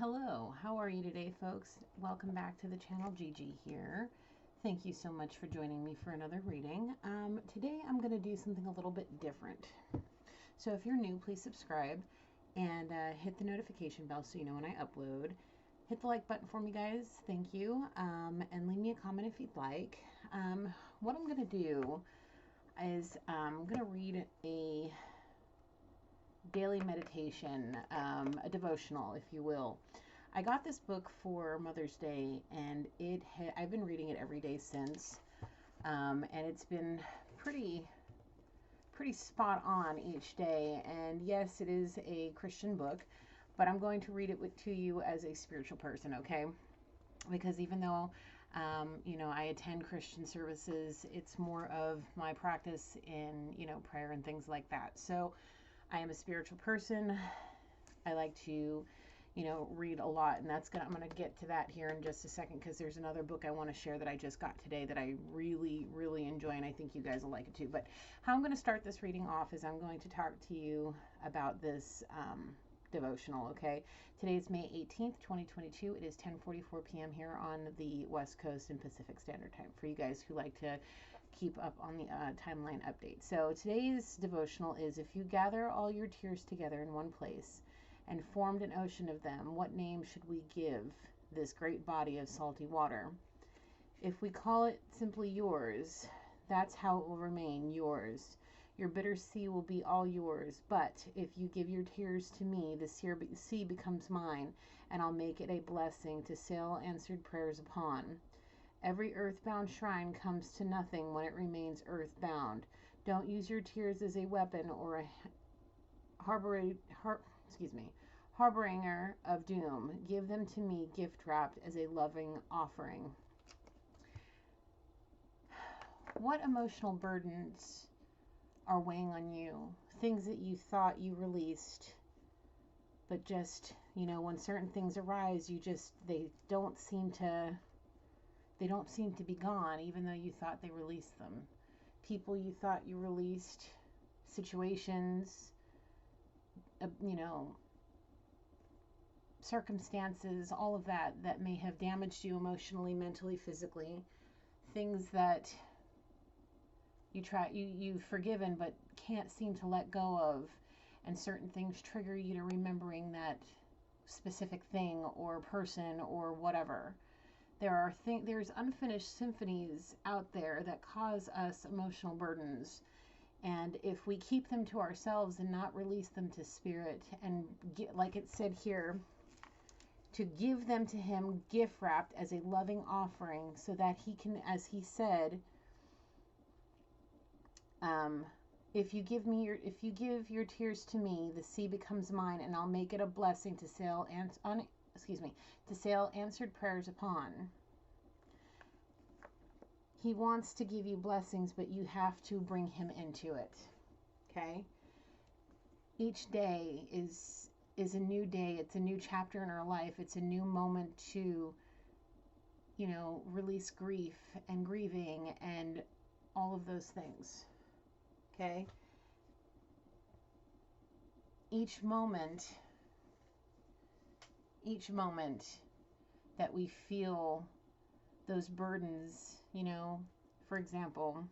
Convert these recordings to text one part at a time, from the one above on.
Hello, how are you today, folks? Welcome back to the channel. Gigi here. Thank you so much for joining me for another reading. Today I'm going to do something a little bit different. So if you're new, please subscribe and hit the notification bell so you know when I upload. Hit the like button for me, guys. Thank you. And leave me a comment if you'd like. What I'm going to do is I'm going to read a daily meditation, a devotional, if you will. I got this book for Mother's Day, and I've been reading it every day since, and it's been pretty spot on each day. And yes, it is a Christian book, but I'm going to read it to you as a spiritual person, okay? Because even though I attend Christian services, it's more of my practice in prayer and things like that. So I am a spiritual person. I like to, read a lot, and I'm going to get to that here in just a second, because there's another book I want to share that I just got today that I really, really enjoy, and I think you guys will like it too. But how I'm going to start this reading off is I'm going to talk to you about this devotional, okay? Today is May 18th, 2022. It is 10:44 p.m. here on the West Coast and Pacific Standard Time, for you guys who like to keep up on the timeline update. So today's devotional is: if you gather all your tears together in one place and formed an ocean of them, what name should we give this great body of salty water? If we call it simply yours, that's how it will remain, yours. Your bitter sea will be all yours. But if you give your tears to me, the sea becomes mine, and I'll make it a blessing to sail answered prayers upon. Every earthbound shrine comes to nothing when it remains earthbound. Don't use your tears as a weapon or a harboringer of doom. Give them to me gift wrapped as a loving offering. What emotional burdens are weighing on you? Things that you thought you released, but just, when certain things arise, they don't seem to be gone, even though you thought they released them. People you thought you released, situations, circumstances, all of that may have damaged you emotionally, mentally, physically. Things that you've forgiven but can't seem to let go of, and certain things trigger you to remembering that specific thing or person or whatever. There's unfinished symphonies out there that cause us emotional burdens, and if we keep them to ourselves and not release them to spirit, and like it said here, to give them to him gift wrapped as a loving offering, so that he can, as he said, if you give your tears to me, the sea becomes mine, and I'll make it a blessing to sail answered prayers upon. He wants to give you blessings, but you have to bring him into it. Okay? Each day is a new day. It's a new chapter in our life. It's a new moment to, release grief and grieving and all of those things. Okay? Each moment that we feel those burdens, for example,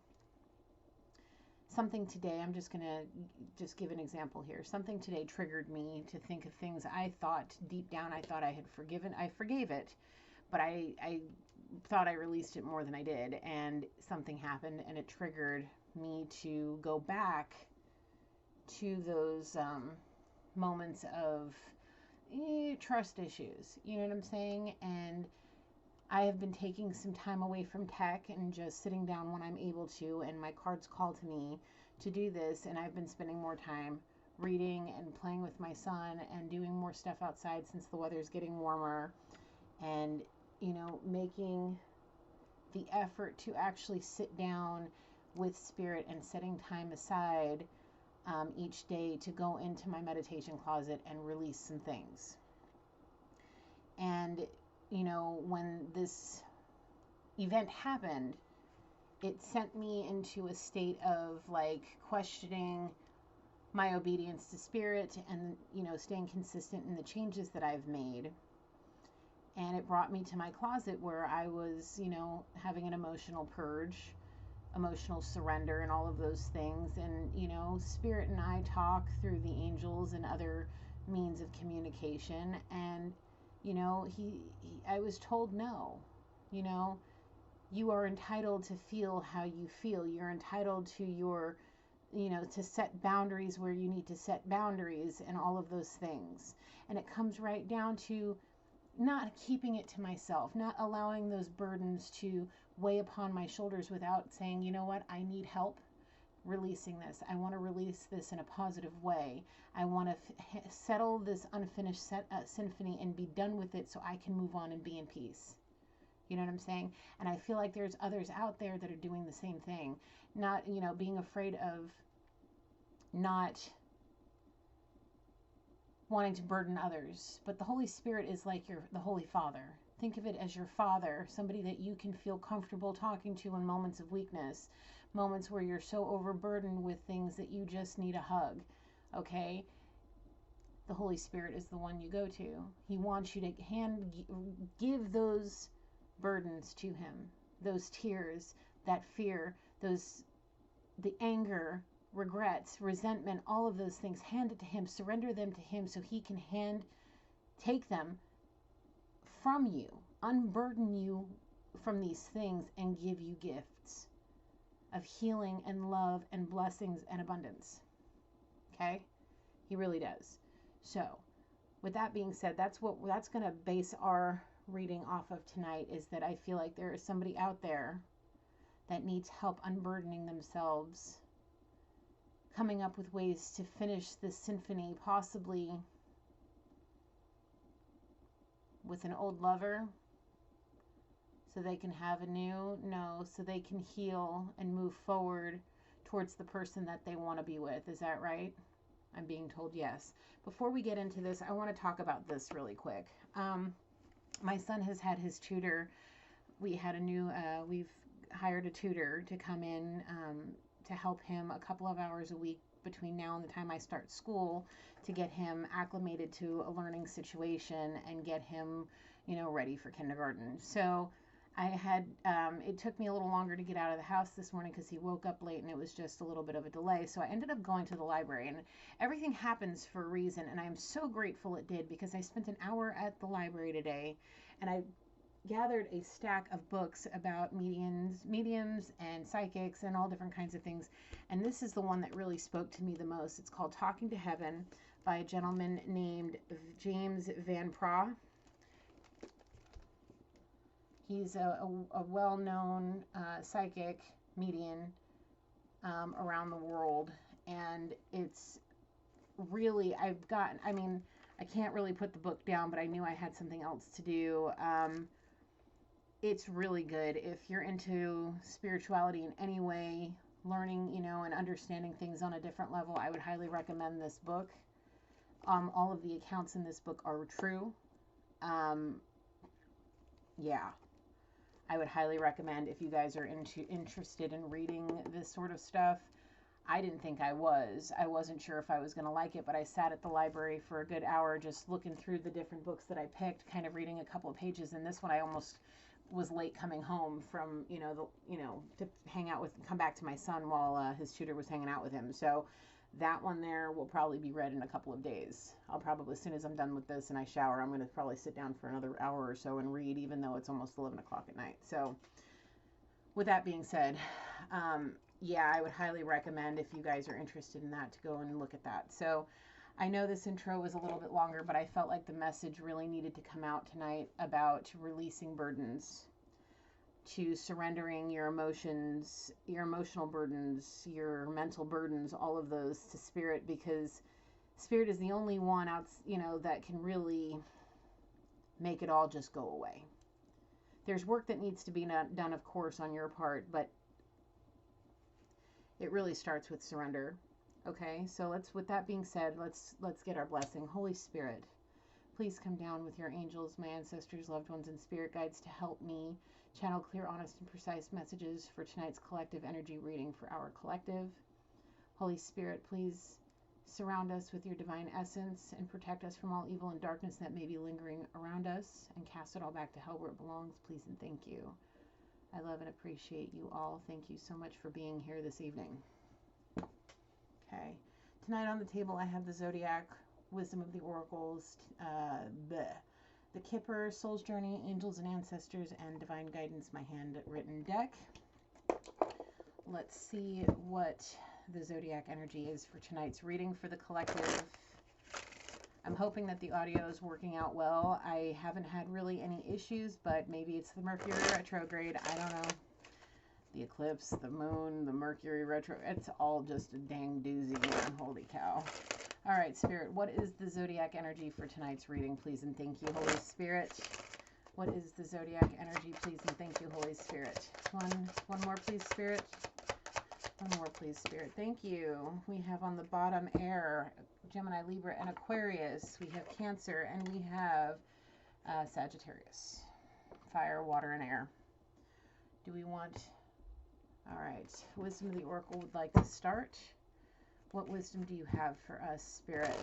something today, I'm just going to give an example here. Something today triggered me to think of things I thought deep down I thought I had forgiven. I forgave it, but I thought I released it more than I did, and something happened, and it triggered me to go back to those moments of trust issues. You know what I'm saying? And I have been taking some time away from tech and just sitting down when I'm able to, and my cards call to me to do this, and I've been spending more time reading and playing with my son and doing more stuff outside since the weather's getting warmer, and making the effort to actually sit down with spirit and setting time aside each day to go into my meditation closet and release some things. And when this event happened, it sent me into a state of questioning my obedience to spirit, and staying consistent in the changes that I've made. And it brought me to my closet where I was, you know, having an emotional purge, emotional surrender, and all of those things. And, you know, Spirit and I talk through the angels and other means of communication. And, you know, I was told no, you know, you are entitled to feel how you feel. You're entitled to your, you know, to set boundaries where you need to set boundaries and all of those things. And it comes right down to not keeping it to myself, not allowing those burdens to weigh upon my shoulders without saying, you know what, I need help releasing this. I want to release this in a positive way. I want to settle this unfinished symphony and be done with it so I can move on and be in peace. You know what I'm saying? And I feel like there's others out there that are doing the same thing. Not, you know, being afraid of not wanting to burden others. But the Holy Spirit is like the Holy Father. Think of it as your father, somebody that you can feel comfortable talking to in moments of weakness, moments where you're so overburdened with things that you just need a hug. Okay? The Holy Spirit is the one you go to. He wants you to give those burdens to him, those tears, that fear, the anger, regrets, resentment, all of those things. Hand it to him, surrender them to him so he can take them from you, unburden you from these things, and give you gifts of healing and love and blessings and abundance. Okay? He really does. So, with that being said, that's going to base our reading off of tonight, is that I feel like there is somebody out there that needs help unburdening themselves, coming up with ways to finish this symphony, possibly with an old lover, so they can have a new, no, so they can heal and move forward towards the person that they want to be with. Is that right? I'm being told yes. Before we get into this, I want to talk about this really quick. My son has had his tutor. We've hired a tutor to come in to help him a couple of hours a week between now and the time I start school, to get him acclimated to a learning situation and get him, you know, ready for kindergarten. So it took me a little longer to get out of the house this morning because he woke up late and it was just a little bit of a delay. So I ended up going to the library, and everything happens for a reason. And I'm so grateful it did, because I spent an hour at the library today and I gathered a stack of books about mediums and psychics and all different kinds of things. And this is the one that really spoke to me the most. It's called Talking to Heaven by a gentleman named James Van Praagh. He's a well-known psychic medium around the world. And it's really, I can't really put the book down, but I knew I had something else to do. It's really good. If you're into spirituality in any way, learning, you know, and understanding things on a different level, I would highly recommend this book. All of the accounts in this book are true. Yeah. I would highly recommend, if you guys are interested in reading this sort of stuff. I didn't think I was. I wasn't sure if I was going to like it, but I sat at the library for a good hour just looking through the different books that I picked, kind of reading a couple of pages. And this one I almost was late coming home from, to hang out with, come back to my son while his tutor was hanging out with him. So that one there will probably be read in a couple of days. I'll probably, as soon as I'm done with this and I shower, I'm going to probably sit down for another hour or so and read, even though it's almost 11 o'clock at night. So with that being said, yeah, I would highly recommend, if you guys are interested in that, to go and look at that. So I know this intro was a little bit longer, but I felt like the message really needed to come out tonight about releasing burdens, to surrendering your emotions, your emotional burdens, your mental burdens, all of those to Spirit, because Spirit is the only one out, that can really make it all just go away. There's work that needs to be done, of course, on your part, but it really starts with surrender. Okay, so with that being said, let's get our blessing. Holy Spirit, please come down with your angels, my ancestors, loved ones, and spirit guides to help me channel clear, honest, and precise messages for tonight's collective energy reading for our collective. Holy Spirit, please Surround us with your divine essence and protect us from all evil and darkness that may be lingering around us, and cast it all back to hell where it belongs, please and thank you. I love and appreciate you all. Thank you so much for being here this evening. Okay. Tonight on the table I have the Zodiac, Wisdom of the Oracles, the Kipper, Soul's Journey, Angels and Ancestors, and Divine Guidance, my handwritten deck. Let's see what the Zodiac energy is for tonight's reading for the collective. I'm hoping that the audio is working out well. I haven't had really any issues, but maybe it's the Mercury retrograde. I don't know. The eclipse, the moon, the Mercury retro. It's all just a dang doozy, man. Holy cow. All right, Spirit, what is the Zodiac energy for tonight's reading, please and thank you, Holy Spirit? What is the Zodiac energy, please and thank you, Holy Spirit? One more, please, Spirit. One more, please, Spirit. Thank you. We have on the bottom Air, Gemini, Libra, and Aquarius. We have Cancer, and we have Sagittarius. Fire, water, and air. Do we want... All right. Wisdom of the Oracle would like to start. What wisdom do you have for us, Spirit?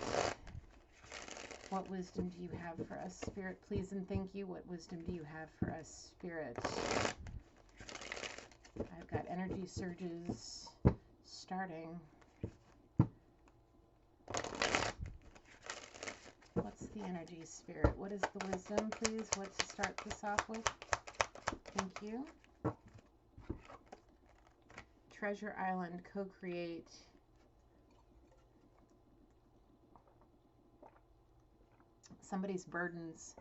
What wisdom do you have for us, Spirit? Please and thank you. What wisdom do you have for us, Spirit? I've got energy surges starting. What's the energy, Spirit? What is the wisdom, please? What to start this off with? Thank you. Treasure Island, co-create. Somebody's burdens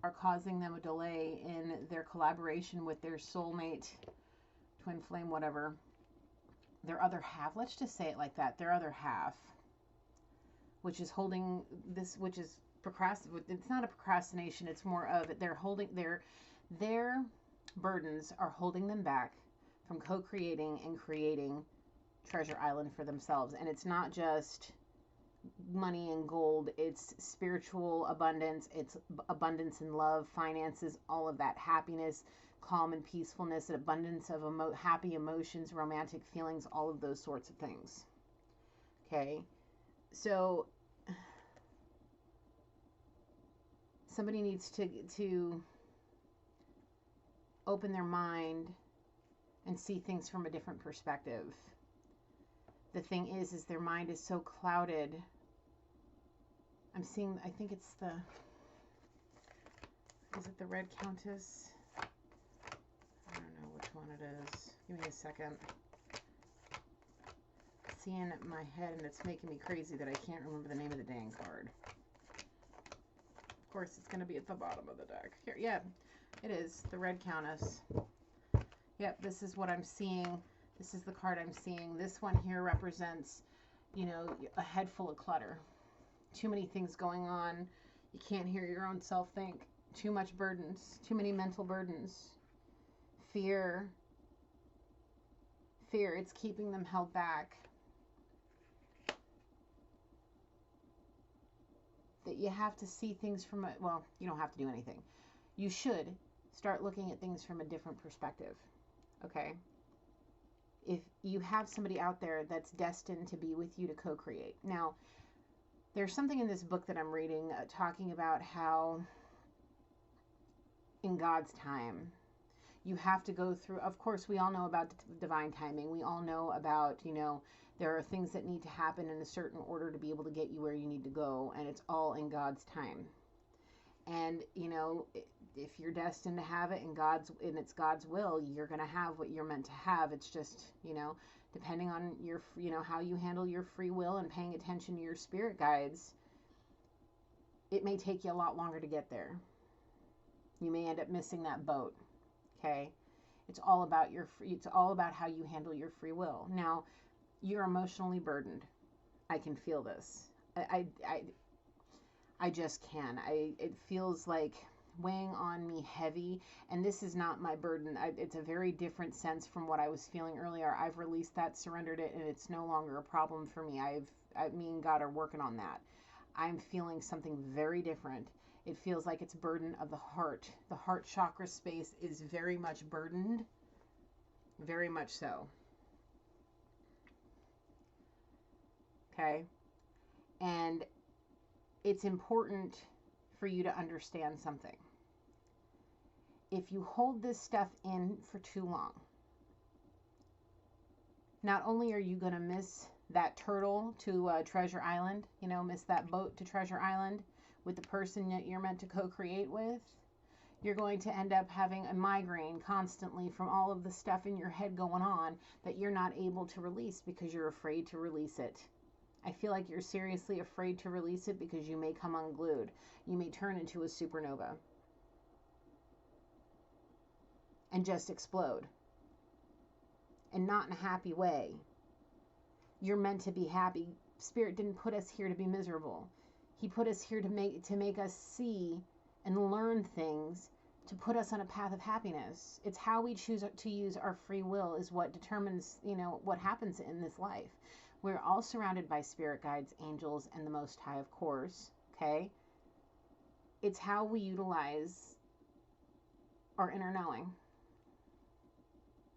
are causing them a delay in their collaboration with their soulmate, twin flame, whatever. Their other half, let's just say it like that, their other half, which is holding this, which is it's not a procrastination, it's more of they're holding their burdens are holding them back from co-creating and creating Treasure Island for themselves. And it's not just money and gold, it's spiritual abundance, it's abundance in love, finances, all of that, happiness, calm and peacefulness, an abundance of happy emotions, romantic feelings, all of those sorts of things. Okay, so somebody needs to open their mind and see things from a different perspective. The thing is their mind is so clouded. I'm seeing, I think it's is it the Red Countess? I don't know which one it is. Give me a second. It's seeing it in my head and it's making me crazy that I can't remember the name of the dang card. Of course, it's going to be at the bottom of the deck. Here, yeah, it is. The Red Countess. Yep, this is what I'm seeing. This is the card I'm seeing. This one here represents, a head full of clutter. Too many things going on. You can't hear your own self think. Too much burdens. Too many mental burdens. Fear. Fear. It's keeping them held back. That you have to see things from well, you don't have to do anything. You should start looking at things from a different perspective. Okay? If you have somebody out there that's destined to be with you to co-create. Now, there's something in this book that I'm reading talking about how in God's time, you have to go through, of course, we all know about divine timing. We all know about, there are things that need to happen in a certain order to be able to get you where you need to go, and it's all in God's time. And, if you're destined to have it and it's God's will, you're going to have what you're meant to have. It's just, depending on your, how you handle your free will and paying attention to your spirit guides, it may take you a lot longer to get there. You may end up missing that boat. Okay. It's all about how you handle your free will. Now, you're emotionally burdened. I can feel this. I just can. It feels like weighing on me heavy, and this is not my burden. It's a very different sense from what I was feeling earlier. I've released that, surrendered it, and it's no longer a problem for me. Me and God are working on that. I'm feeling something very different. It feels like it's burden of the heart. The heart chakra space is very much burdened, very much so. okay? And it's important for you to understand something. If you hold this stuff in for too long, not only are you going to miss that turtle to Treasure Island, you know, miss that boat to Treasure Island with the person that you're meant to co-create with, you're going to end up having a migraine constantly from all of the stuff in your head going on that you're not able to release because you're afraid to release it. I feel like you're seriously afraid to release it because you may come unglued. You may turn into a supernova and just explode. And not in a happy way. You're meant to be happy. Spirit didn't put us here to be miserable. He put us here to make us see and learn things, to put us on a path of happiness. It's how we choose to use our free will is what determines, you know, what happens in this life. We're all surrounded by spirit guides, angels, and the Most High, of course, okay? It's how we utilize our inner knowing.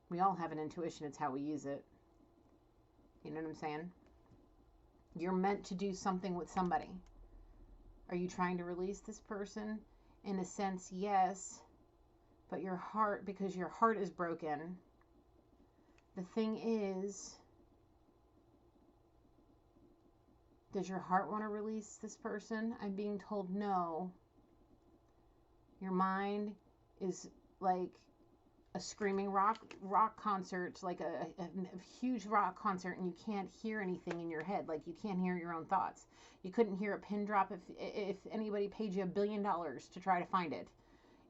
We all have an intuition. It's how we use it. You know what I'm saying? You're meant to do something with somebody. Are you trying to release this person? In a sense, yes. But your heart, because your heart is broken, the thing is, does your heart want to release this person? I'm being told no. Your mind is like a screaming rock concert, like a huge rock concert, and you can't hear anything in your head. Like you can't hear your own thoughts. You couldn't hear a pin drop if anybody paid you $1 billion to try to find it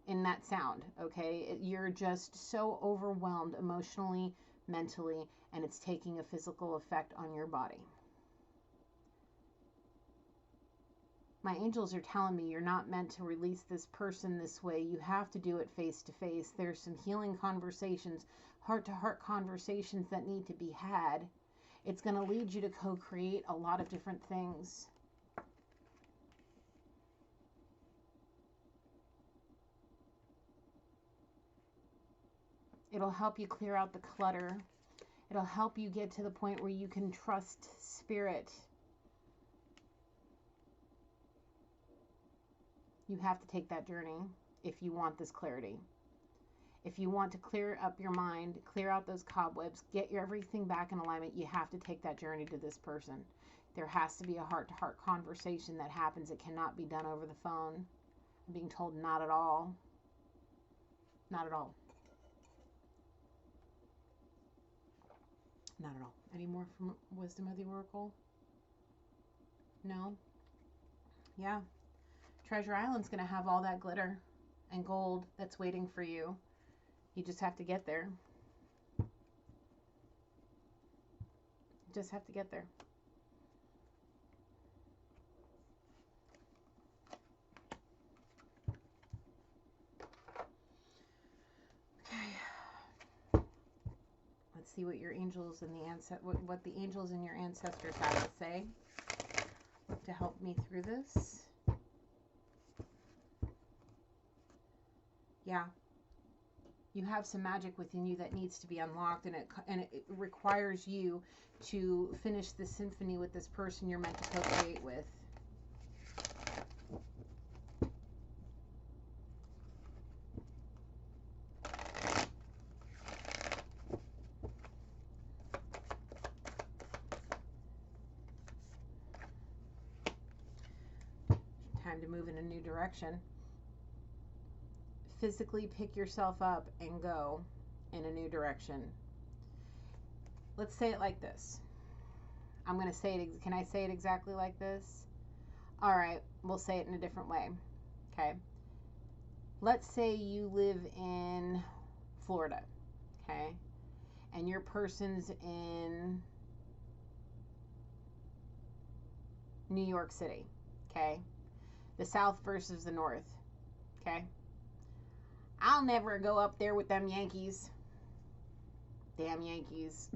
in that sound, okay? You're just so overwhelmed emotionally, mentally, and it's taking a physical effect on your body. My angels are telling me you're not meant to release this person this way. You have to do it face to face. There's some healing conversations, heart-to-heart conversations that need to be had. It's going to lead you to co-create a lot of different things. It'll help you clear out the clutter. It'll help you get to the point where you can trust spirit. You have to take that journey if you want this clarity. If you want to clear up your mind, clear out those cobwebs, get your everything back in alignment, you have to take that journey to this person. There has to be a heart-to-heart conversation that happens. It cannot be done over the phone. I'm being told not at all. Not at all. Not at all. Any more from Wisdom of the Oracle? No? Yeah. Treasure Island's going to have all that glitter and gold that's waiting for you. You just have to get there. You just have to get there. Okay. Let's see what your angels and what the angels and your ancestors have to say to help me through this. Yeah. You have some magic within you that needs to be unlocked, and it requires you to finish the symphony with this person you're meant to co-create with. Time to move in a new direction. Physically pick yourself up and go in a new direction. Let's say it like this. I'm going to say it. Can I say it exactly like this? All right, we'll say it in a different way. Okay. Let's say you live in Florida, okay? And your person's in New York City, okay? The South versus the North, okay? I'll never go up there with them Yankees. Damn Yankees.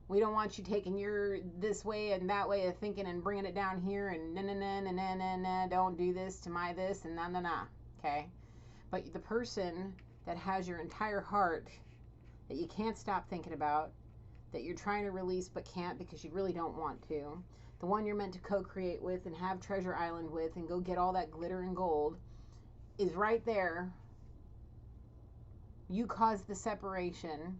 We don't want you taking your this way and that way of thinking and bringing it down here and na don't do this to my this and na. Okay? But the person that has your entire heart that you can't stop thinking about, that you're trying to release but can't because you really don't want to, the one you're meant to co-create with and have Treasure Island with and go get all that glitter and gold, is right there. You caused the separation,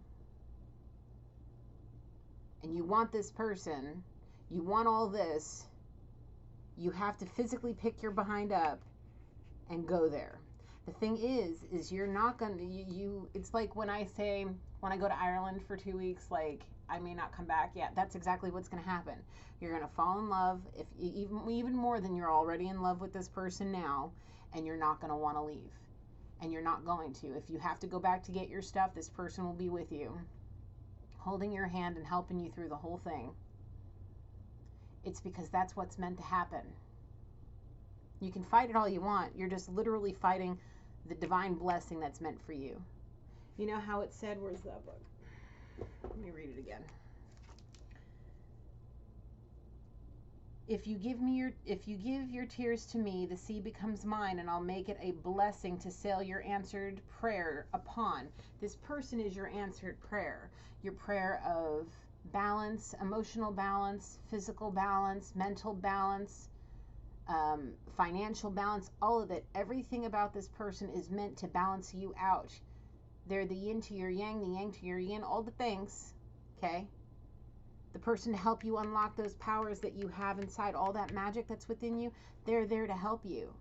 and you want this person, you want all this. You have to physically pick your behind up and go there. The thing is you're not going to, it's like when I say, when I go to Ireland for 2 weeks, like, I may not come back. Yeah, that's exactly what's going to happen. You're going to fall in love, if even more than you're already in love with this person now, and you're not going to want to leave. And you're not going to. If you have to go back to get your stuff, this person will be with you, holding your hand and helping you through the whole thing. It's because that's what's meant to happen. You can fight it all you want. You're just literally fighting the divine blessing that's meant for you. You know how it said, where's that book? Let me read it again. If you give your tears to me, the sea becomes mine, and I'll make it a blessing to sail your answered prayer upon. This person is your answered prayer. Your prayer of balance, emotional balance, physical balance, mental balance, financial balance, all of it. Everything about this person is meant to balance you out. They're the yin to your yang, the yang to your yin, all the things, okay? The person to help you unlock those powers that you have inside, all that magic that's within you, they're there to help you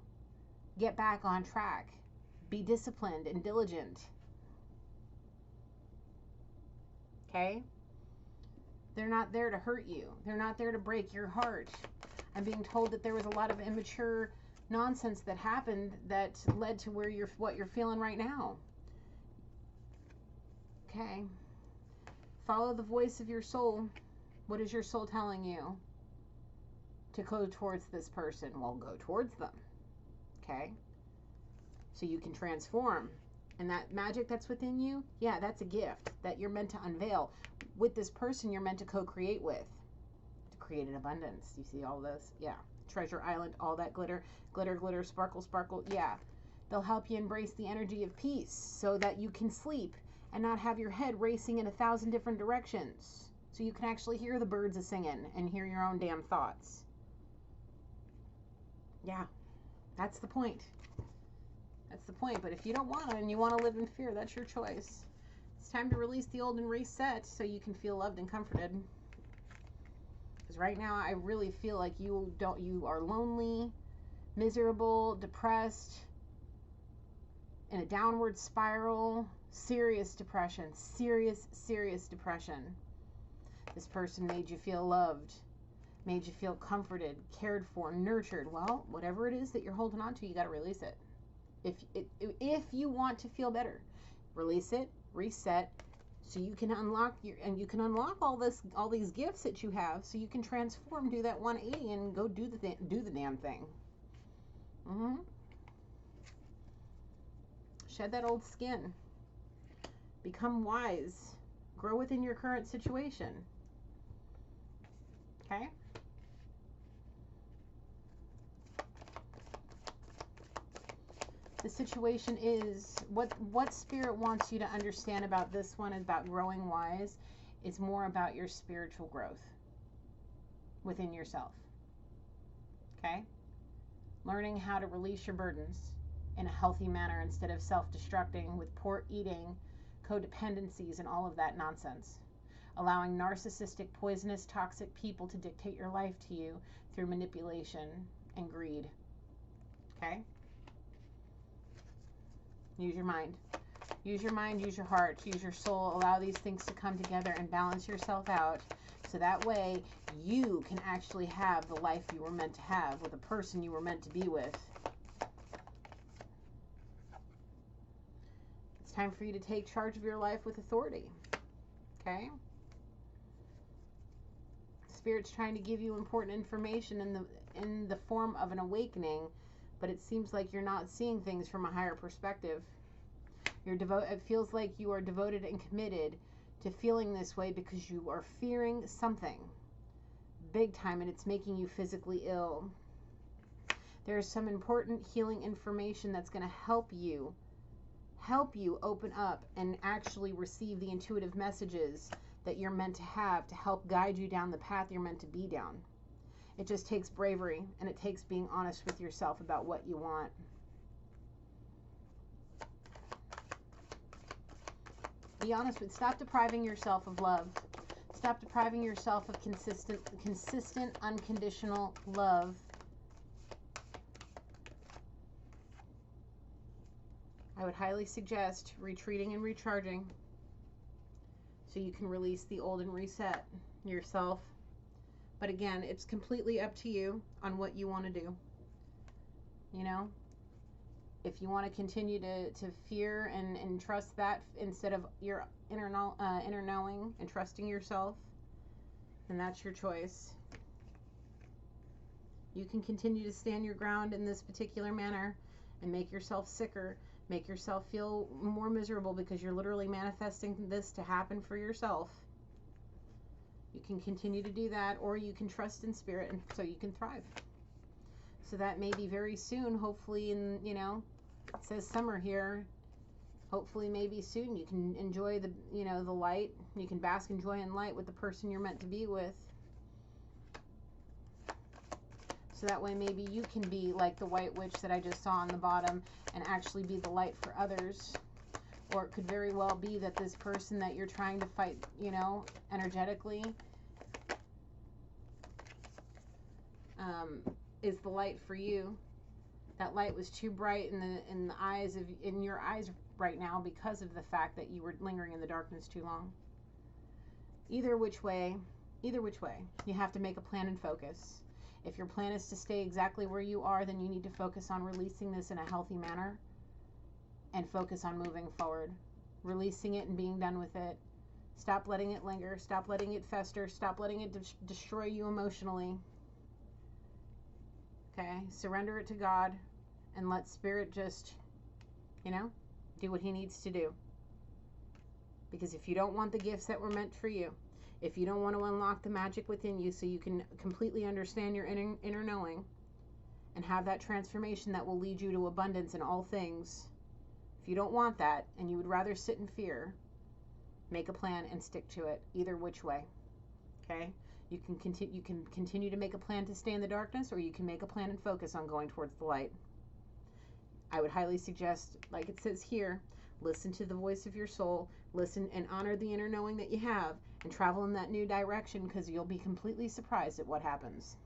get back on track. Be disciplined and diligent, okay? They're not there to hurt you. They're not there to break your heart. I'm being told that there was a lot of immature nonsense that happened that led to what you're feeling right now. Okay. Follow the voice of your soul. What is your soul telling you? To go towards this person. Well, go towards them. Okay? So you can transform. And that magic that's within you, yeah, that's a gift that you're meant to unveil. With this person you're meant to co-create with. To create an abundance. You see all this? Yeah. Treasure Island, all that glitter. Glitter, glitter, sparkle, sparkle. Yeah. They'll help you embrace the energy of peace so that you can sleep and not have your head racing in 1,000 different directions. So you can actually hear the birds a-singing and hear your own damn thoughts. Yeah. That's the point. That's the point. But if you don't want it and you want to live in fear, that's your choice. It's time to release the old and reset so you can feel loved and comforted. Because right now I really feel like you are lonely, miserable, depressed, in a downward spiral, serious depression, serious depression. This person made you feel loved, made you feel comforted, cared for, nurtured. Well, whatever it is that you're holding on to, you got to release it. If you want to feel better, release it, reset, so you can unlock all these gifts that you have, so you can transform, do that 180, and go do the damn thing. Shed that old skin. Become wise. Grow within your current situation. Okay? The situation is, what Spirit wants you to understand about this one is about growing wise. It's more about your spiritual growth within yourself. Okay? Learning how to release your burdens in a healthy manner instead of self-destructing with poor eating, codependencies, and all of that nonsense. Allowing narcissistic, poisonous, toxic people to dictate your life to you through manipulation and greed. Okay? Use your mind. Use your mind, use your heart, use your soul. Allow these things to come together and balance yourself out. So that way you can actually have the life you were meant to have with a person you were meant to be with. It's time for you to take charge of your life with authority. Okay? Spirit's trying to give you important information in the form of an awakening, but it seems like you're not seeing things from a higher perspective. It feels like you are devoted and committed to feeling this way because you are fearing something big time, and it's making you physically ill. There's some important healing information that's going to help you open up and actually receive the intuitive messages that you're meant to have to help guide you down the path you're meant to be down. It just takes bravery, and it takes being honest with yourself about what you want. Be honest with, stop depriving yourself of love. Stop depriving yourself of consistent, unconditional love. I would highly suggest retreating and recharging so you can release the old and reset yourself. But again, it's completely up to you on what you want to do. You know, if you want to continue to fear and trust that instead of your inner knowing and trusting yourself, then that's your choice. You can continue to stand your ground in this particular manner and make yourself sicker, make yourself feel more miserable because you're literally manifesting this to happen for yourself. You can continue to do that, or you can trust in spirit and so you can thrive. So that may be very soon, hopefully in, you know, it says summer here. Hopefully maybe soon you can enjoy the, you know, the light. You can bask in joy and light with the person you're meant to be with. So that way maybe you can be like the white witch that I just saw on the bottom and actually be the light for others. Or it could very well be that this person that you're trying to fight, you know, energetically, is the light for you. That light was too bright in the eyes of, in your eyes right now because of the fact that you were lingering in the darkness too long. Either which way, you have to make a plan and focus. If your plan is to stay exactly where you are, then you need to focus on releasing this in a healthy manner and focus on moving forward, releasing it and being done with it. Stop letting it linger. Stop letting it fester. Stop letting it destroy you emotionally. Okay? Surrender it to God and let Spirit just, you know, do what He needs to do. Because if you don't want the gifts that were meant for you, if you don't want to unlock the magic within you so you can completely understand your inner knowing and have that transformation that will lead you to abundance in all things, if you don't want that and you would rather sit in fear, make a plan and stick to it, either which way. Okay? You can continue to make a plan to stay in the darkness, or you can make a plan and focus on going towards the light. I would highly suggest, like it says here, listen to the voice of your soul, listen and honor the inner knowing that you have, and travel in that new direction, because you'll be completely surprised at what happens.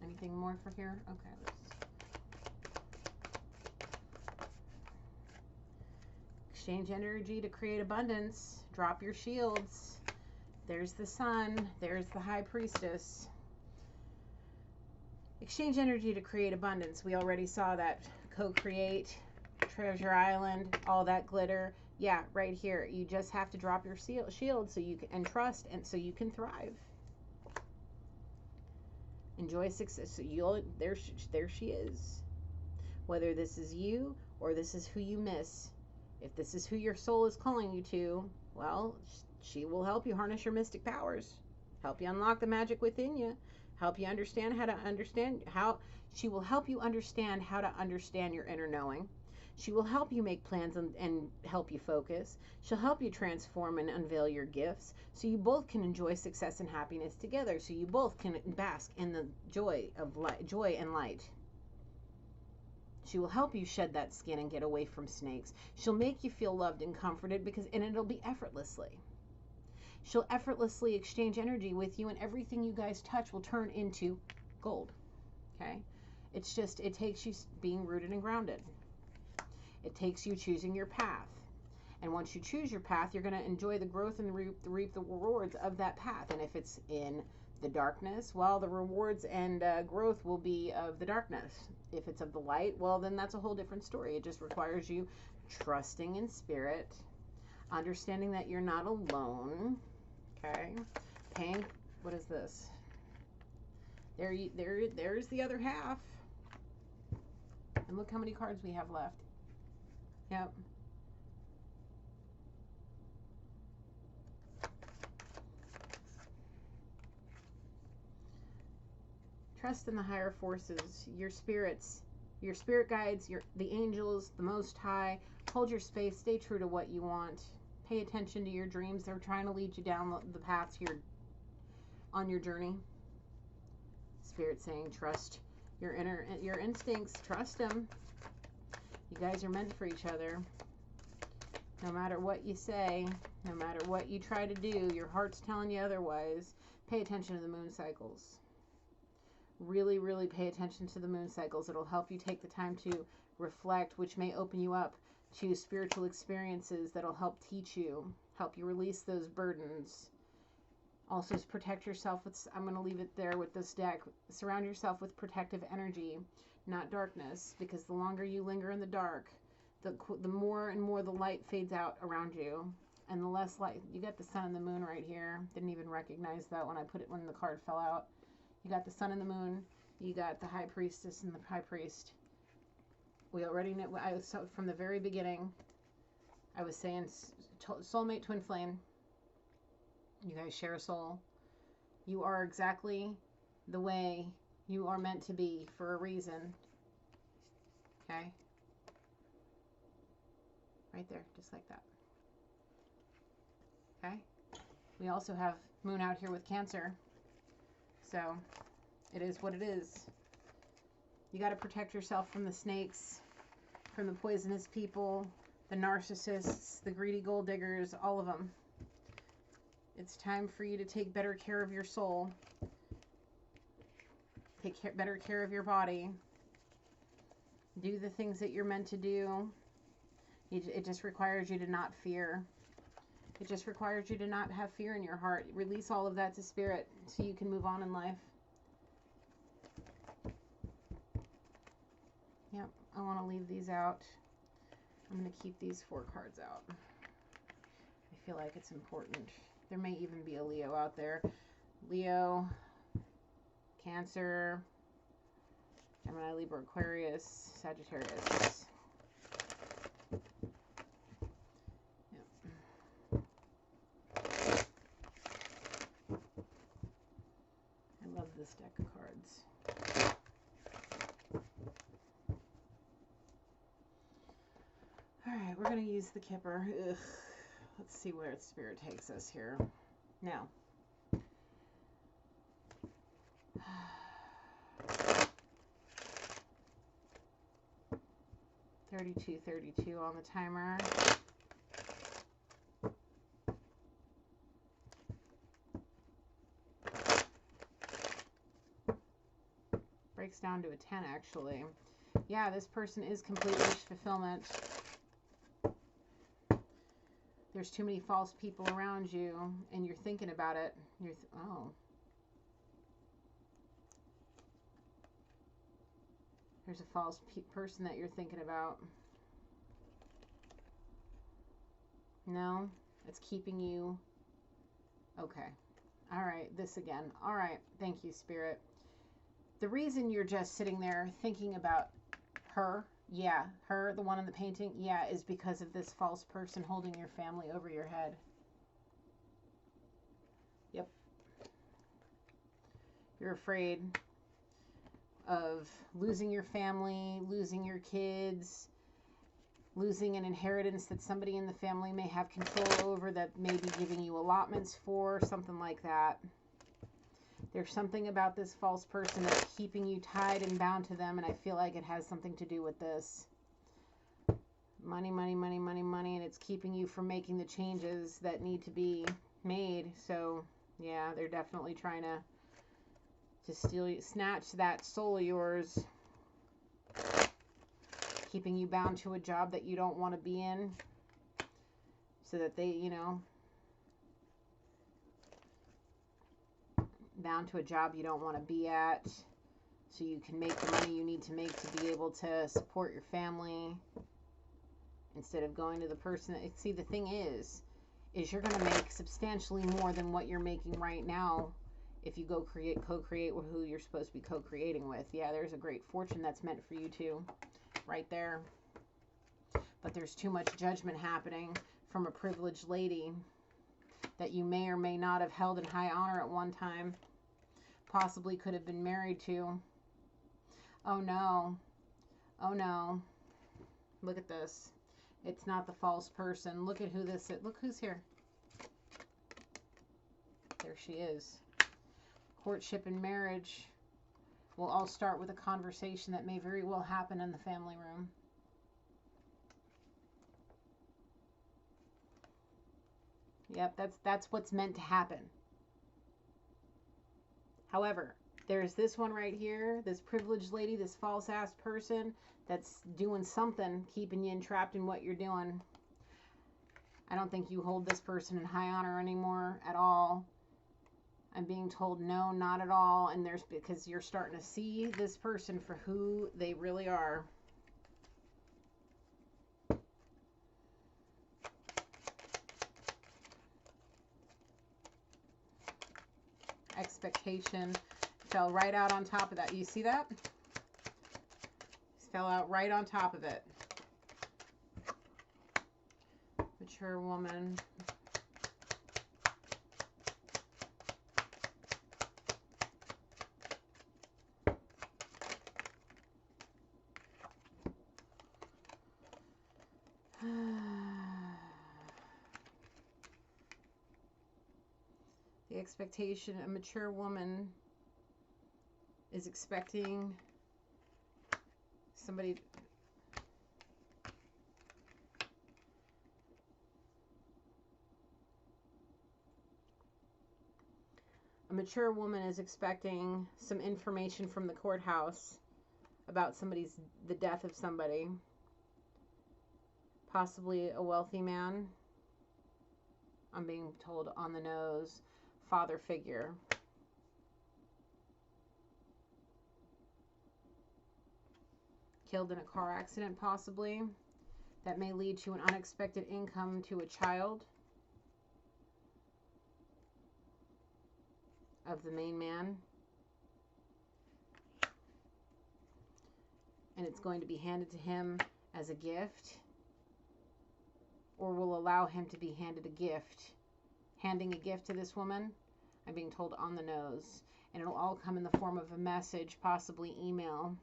Anything more for here? Okay, exchange energy to create abundance. Drop your shields. There's the sun. There's the high priestess. Exchange energy to create abundance. We already saw that. Co-create, treasure island, all that glitter. Yeah, right here. You just have to drop your shield so you can, and trust, and so you can thrive. Enjoy success. So there she is. Whether this is you or this is who you miss, if this is who your soul is calling you to, well, she will help you harness your mystic powers, help you unlock the magic within you, help you understand how to understand how. She will help you understand how to understand your inner knowing. She will help you make plans and help you focus. She'll help you transform and unveil your gifts so you both can enjoy success and happiness together, so you both can bask in the joy of light, joy and light. She will help you shed that skin and get away from snakes. She'll make you feel loved and comforted, and it'll be effortlessly. She'll effortlessly exchange energy with you, and everything you guys touch will turn into gold. Okay? It's just, it takes you being rooted and grounded. It takes you choosing your path. And once you choose your path, you're going to enjoy the growth and reap the rewards of that path. And if it's in the darkness, well, the rewards and growth will be of the darkness. If it's of the light, well, then that's a whole different story. It just requires you trusting in spirit, understanding that you're not alone. Okay? Paying, what is this? There's the other half. And look how many cards we have left. Yep. Trust in the higher forces, your spirits, your spirit guides, the angels, the Most High. Hold your space. Stay true to what you want. Pay attention to your dreams. They're trying to lead you down the path to on your journey. Spirit saying, trust your instincts. Trust them. You guys are meant for each other. No matter what you say, no matter what you try to do, your heart's telling you otherwise. Pay attention to the moon cycles. Really, really pay attention to the moon cycles. It'll help you take the time to reflect, which may open you up to spiritual experiences that'll help teach you, help you release those burdens. Also, protect yourself with, I'm going to leave it there with this deck. Surround yourself with protective energy, not darkness, because the longer you linger in the dark, the more and more the light fades out around you, and the less light. You got the sun and the moon right here. Didn't even recognize that when I put it, when the card fell out. You got the sun and the moon. You got the high priestess and the high priest. We already know, from the very beginning, I was saying soulmate, twin flame. You guys share a soul. You are exactly the way you are meant to be for a reason. Okay? Right there, just like that. Okay? We also have moon out here with Cancer. So, it is what it is. You got to protect yourself from the snakes, from the poisonous people, the narcissists, the greedy gold diggers, all of them. It's time for you to take better care of your soul. Take better care of your body. Do the things that you're meant to do. It just requires you to not fear. It just requires you to not have fear in your heart. Release all of that to spirit so you can move on in life. Yep, I want to leave these out. I'm going to keep these 4 cards out. I feel like it's important. There may even be a Leo out there. Leo, Cancer, Gemini, Libra, Aquarius, Sagittarius. Yep. I love this deck of cards. Alright, we're going to use the Kipper. Ugh. Let's see where Spirit takes us here. Now, 32 on the timer. Breaks down to a 10, actually. Yeah, this person is complete wish fulfillment. There's too many false people around you, and you're thinking about it. Oh. There's a false person that you're thinking about. No, it's keeping you. Okay. All right, this again. All right, thank you, Spirit. The reason you're just sitting there thinking about her, yeah, her, the one in the painting, yeah, is because of this false person holding your family over your head. Yep. You're afraid of losing your family, losing your kids, losing an inheritance that somebody in the family may have control over, that may be giving you allotments for, something like that. There's something about this false person that's keeping you tied and bound to them, and I feel like it has something to do with this. Money, money, money, money, money, and it's keeping you from making the changes that need to be made. So, yeah, they're definitely trying to steal, snatch that soul of yours, keeping you bound to a job that you don't want to be in, so that they, you know, bound to a job you don't want to be at, so you can make the money you need to make to be able to support your family, instead of going to the person that, see, the thing is you're going to make substantially more than what you're making right now if you go co-create with who you're supposed to be co-creating with. Yeah, there's a great fortune that's meant for you too, right there. But there's too much judgment happening from a privileged lady that you may or may not have held in high honor at one time, possibly could have been married to. Oh no, oh no, look at this. It's not the false person. Look at who this is. Look who's here. There she is. Courtship and marriage will all start with a conversation that may very well happen in the family room. Yep, that's what's meant to happen. However, there's this one right here, this privileged lady, this false ass person that's doing something, keeping you entrapped in what you're doing. I don't think you hold this person in high honor anymore at all. I'm being told no, not at all. And there's, because you're starting to see this person for who they really are. Expectation fell right out on top of that. You see that? Fell out right on top of it. Mature woman. The expectation, a mature woman is expecting somebody. A mature woman is expecting some information from the courthouse about the death of somebody. Possibly a wealthy man. I'm being told on the nose. Father figure. Killed in a car accident, possibly. That may lead to an unexpected income to a child of the main man. And it's going to be handed to him as a gift, or will allow him to be handed a gift. Handing a gift to this woman, I'm being told on the nose. And it'll all come in the form of a message, possibly email.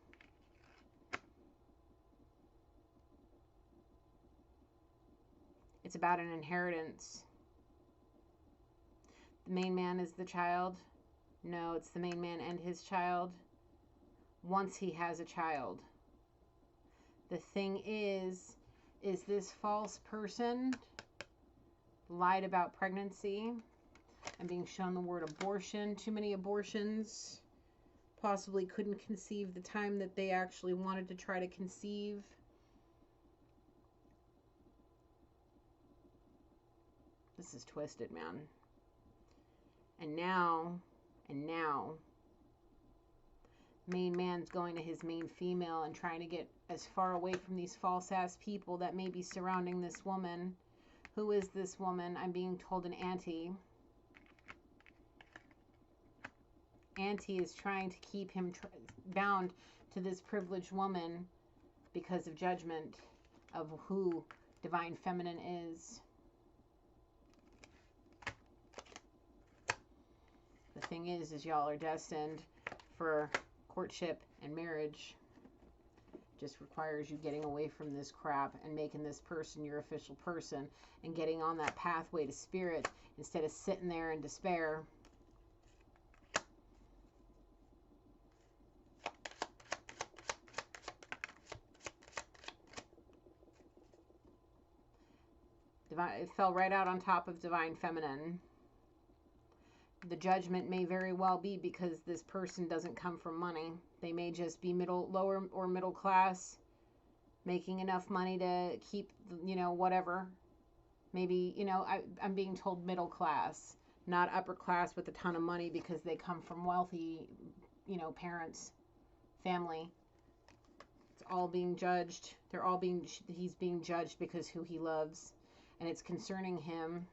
It's about an inheritance. The main man is the child. No, it's the main man and his child. Once he has a child. The thing is this false person lied about pregnancy. I'm being shown the word abortion. Too many abortions. Possibly couldn't conceive the time that they actually wanted to try to conceive. This is twisted, man. And now, main man's going to his main female and trying to get as far away from these false ass people that may be surrounding this woman. Who is this woman? I'm being told an auntie. Auntie is trying to keep him bound to this privileged woman because of judgment of who divine feminine is. The thing is y'all are destined for courtship and marriage. Just requires you getting away from this crap and making this person your official person and getting on that pathway to spirit instead of sitting there in despair. It fell right out on top of divine feminine. The judgment may very well be because this person doesn't come from money. They may just be lower or middle class, making enough money to keep, whatever. Maybe, I'm being told middle class, not upper class with a ton of money because they come from wealthy, parents, family. It's all being judged. He's being judged because who he loves. And it's concerning him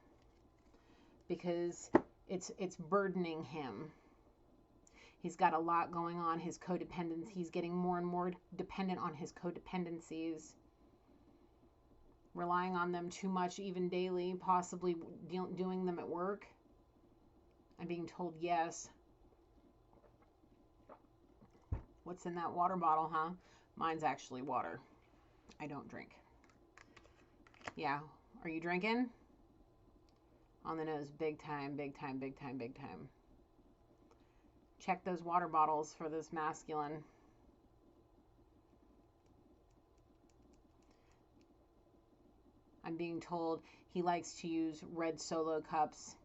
because it's burdening him. He's got a lot going on. His codependence. He's getting more and more dependent on his codependencies. Relying on them too much, even daily. Possibly doing them at work. I'm being told yes. What's in that water bottle, huh? Mine's actually water. I don't drink. Yeah. Are you drinking? On the nose, big time, big time, big time, big time. Check those water bottles for this masculine. I'm being told he likes to use red Solo cups.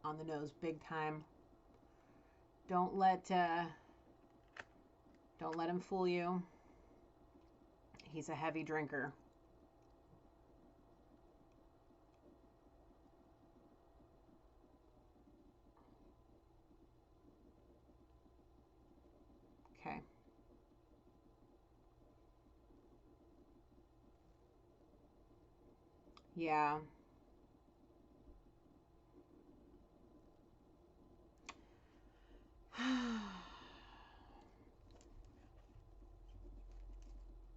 On the nose, big time. Don't let him fool you. He's a heavy drinker. Okay. Yeah.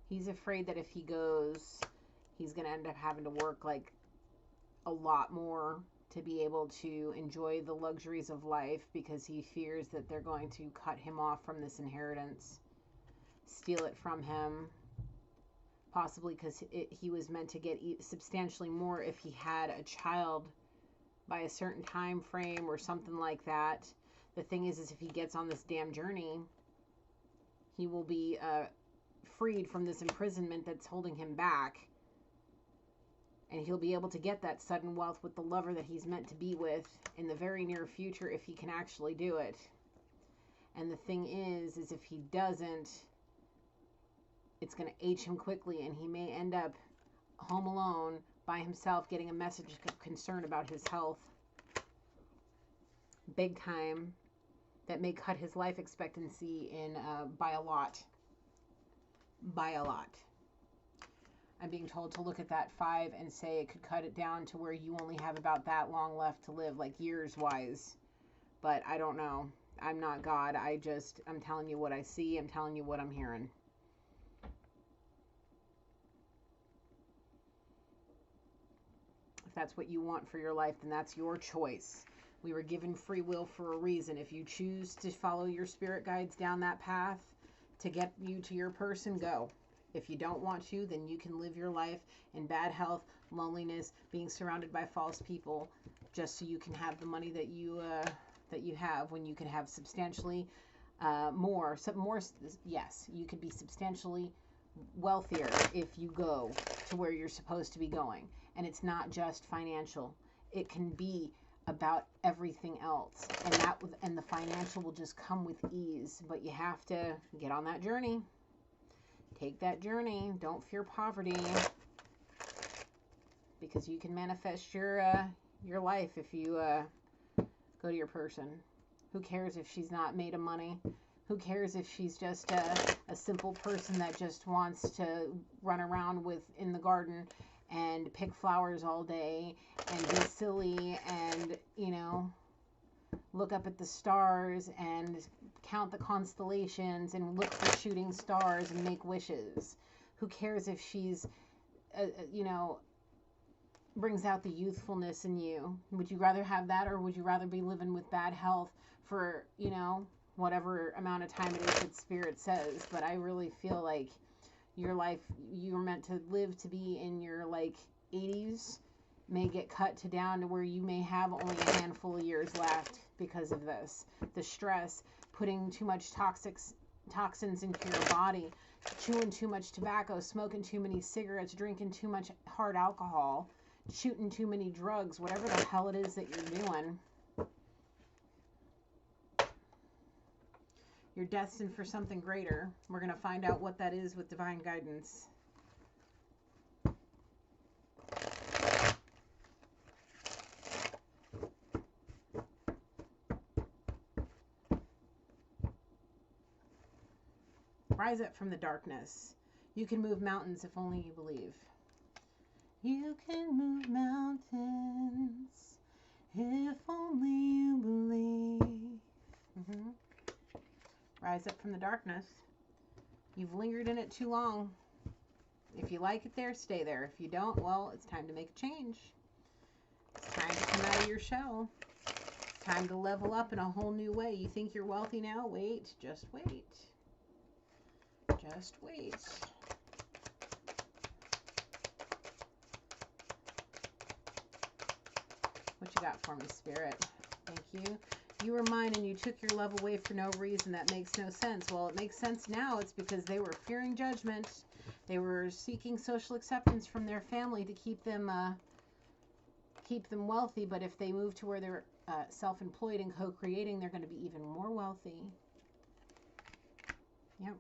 He's afraid that if he goes, he's going to end up having to work like a lot more to be able to enjoy the luxuries of life, because he fears that they're going to cut him off from this inheritance, steal it from him, possibly because he was meant to get substantially more if he had a child by a certain time frame or something like that. The thing is if he gets on this damn journey, he will be freed from this imprisonment that's holding him back, and he'll be able to get that sudden wealth with the lover that he's meant to be with in the very near future, if he can actually do it. And the thing is if he doesn't, it's going to age him quickly, and he may end up home alone by himself, getting a message of concern about his health, big time, that may cut his life expectancy in by a lot. I'm being told to look at that 5 and say it could cut it down to where you only have about that long left to live, like years wise. But I don't know. I'm not God. I'm telling you what I see. I'm telling you what I'm hearing. If that's what you want for your life, then that's your choice. We were given free will for a reason. If you choose to follow your spirit guides down that path to get you to your person, go. If you don't want to, then you can live your life in bad health, loneliness, being surrounded by false people, just so you can have the money that you have, when you can have substantially more. Yes, you could be substantially wealthier if you go to where you're supposed to be going. And it's not just financial. It can be about everything else, and the financial will just come with ease. But you have to get on that journey. Take that journey. Don't fear poverty, because you can manifest your life if you go to your person. Who cares if she's not made of money? Who cares if she's just a simple person that just wants to run around in the garden and pick flowers all day and be silly and, look up at the stars and count the constellations and look for shooting stars and make wishes? Who cares if she's, brings out the youthfulness in you? Would you rather have that, or would you rather be living with bad health for, whatever amount of time it is that Spirit says? But I really feel like your life, you're meant to live to be in your 80s, may get cut down to where you may have only a handful of years left because of this. The stress, putting too much toxins into your body, chewing too much tobacco, smoking too many cigarettes, drinking too much hard alcohol, shooting too many drugs, whatever the hell it is that you're doing. You're destined for something greater. We're going to find out what that is with divine guidance. Rise up from the darkness. You can move mountains if only you believe. You can move mountains if only you believe. Rise up from the darkness. You've lingered in it too long. If you like it there, stay there. If you don't, well, it's time to make a change. It's time to come out of your shell. It's time to level up in a whole new way. You think you're wealthy now? Wait, just wait. Just wait. What you got for me, Spirit? Thank you. You were mine and you took your love away for no reason. That makes no sense. Well, it makes sense now. It's because they were fearing judgment. They were seeking social acceptance from their family to keep them wealthy. But if they move to where they're self-employed and co-creating, they're going to be even more wealthy. Yep.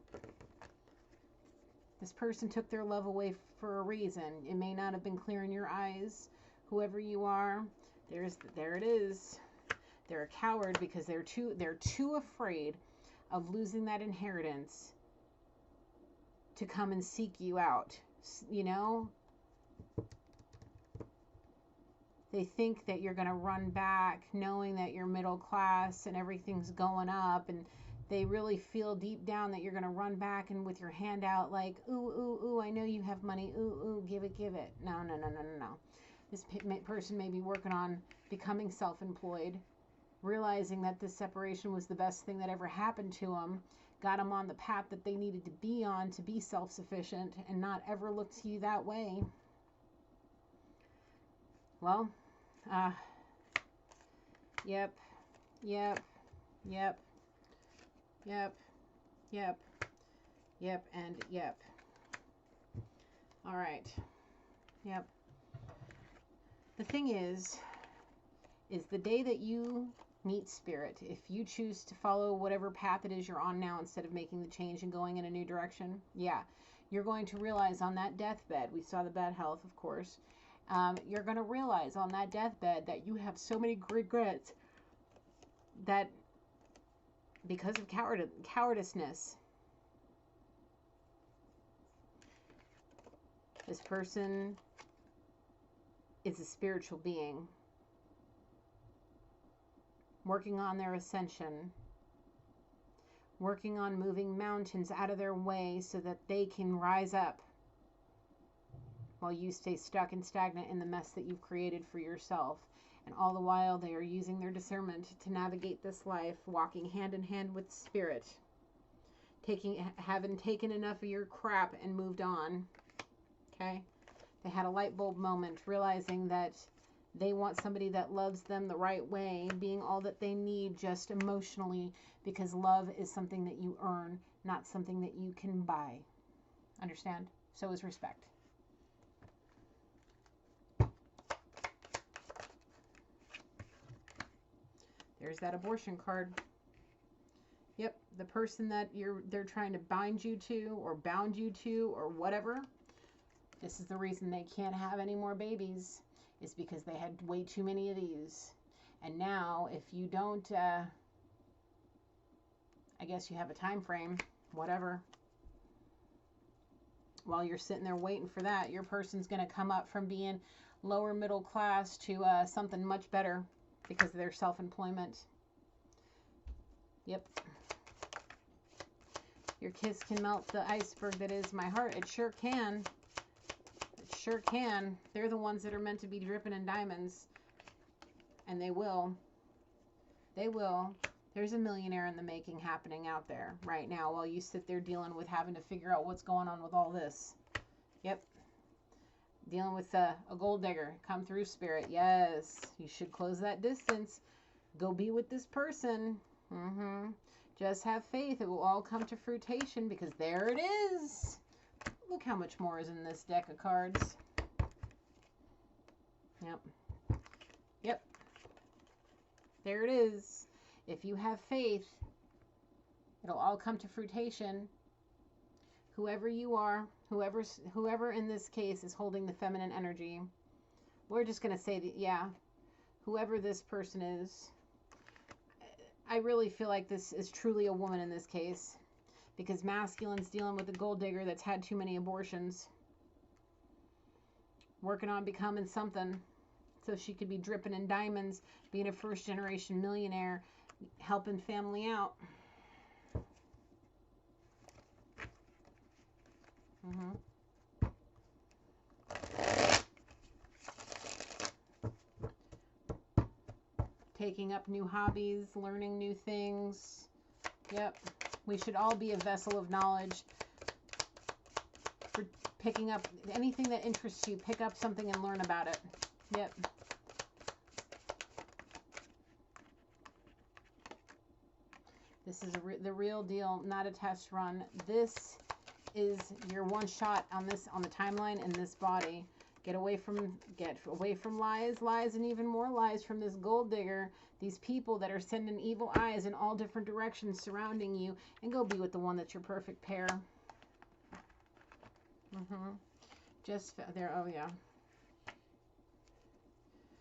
This person took their love away for a reason. It may not have been clear in your eyes. Whoever you are, there it is. They're a coward because they're too afraid of losing that inheritance to come and seek you out. You know? They think that you're going to run back knowing that you're middle class and everything's going up, and they really feel deep down that you're going to run back and with your hand out like, ooh, ooh, ooh, I know you have money. Ooh, ooh, give it, give it. No, no, no, no, no, no. This person may be working on becoming self-employed, realizing that this separation was the best thing that ever happened to them, got them on the path that they needed to be on to be self-sufficient and not ever look to you that way. Well, yep, yep, yep, yep, yep, yep, and yep. All right, yep. The thing is the day that you meet Spirit, if you choose to follow whatever path it is you're on now instead of making the change and going in a new direction, yeah, you're going to realize on that deathbed, we saw the bad health, of course, you're going to realize on that deathbed that you have so many regrets that because of cowardiceness, this person is a spiritual being working on their ascension, working on moving mountains out of their way so that they can rise up while you stay stuck and stagnant in the mess that you've created for yourself. And all the while they are using their discernment to navigate this life, walking hand in hand with Spirit, having taken enough of your crap and moved on. Okay? They had a light bulb moment, realizing that they want somebody that loves them the right way, being all that they need just emotionally, because love is something that you earn, not something that you can buy. Understand? So is respect. There's that abortion card. Yep, the person that they're trying to bind you to or bound you to or whatever. This is the reason they can't have any more babies, is because they had way too many of these. And now if you don't, I guess you have a time frame, whatever. While you're sitting there waiting for that, your person's going to come up from being lower middle class to something much better because of their self-employment. Yep. Your kiss can melt the iceberg that is my heart. It sure can. It sure can. They're the ones that are meant to be dripping in diamonds. And they will. They will. There's a millionaire in the making happening out there right now while you sit there dealing with having to figure out what's going on with all this. Yep. Dealing with a gold digger. Come through, Spirit. Yes. You should close that distance. Go be with this person. Just have faith. It will all come to fruition because there it is. Look how much more is in this deck of cards. Yep. Yep. There it is. If you have faith, it'll all come to fruition. Whoever you are, whoever in this case is holding the feminine energy, we're just going to say that, yeah, whoever this person is, I really feel like this is truly a woman in this case, because masculine's dealing with a gold digger that's had too many abortions, working on becoming something so she could be dripping in diamonds, being a first generation millionaire, helping family out. Taking up new hobbies, learning new things. Yep. We should all be a vessel of knowledge for picking up anything that interests you. Pick up something and learn about it. Yep. This is the real deal, not a test run. This is your one shot on this, on the timeline in this body. Get away from lies, and even more lies from this gold digger. These people that are sending evil eyes in all different directions surrounding you, and go be with the one that's your perfect pair. Just there. Oh yeah.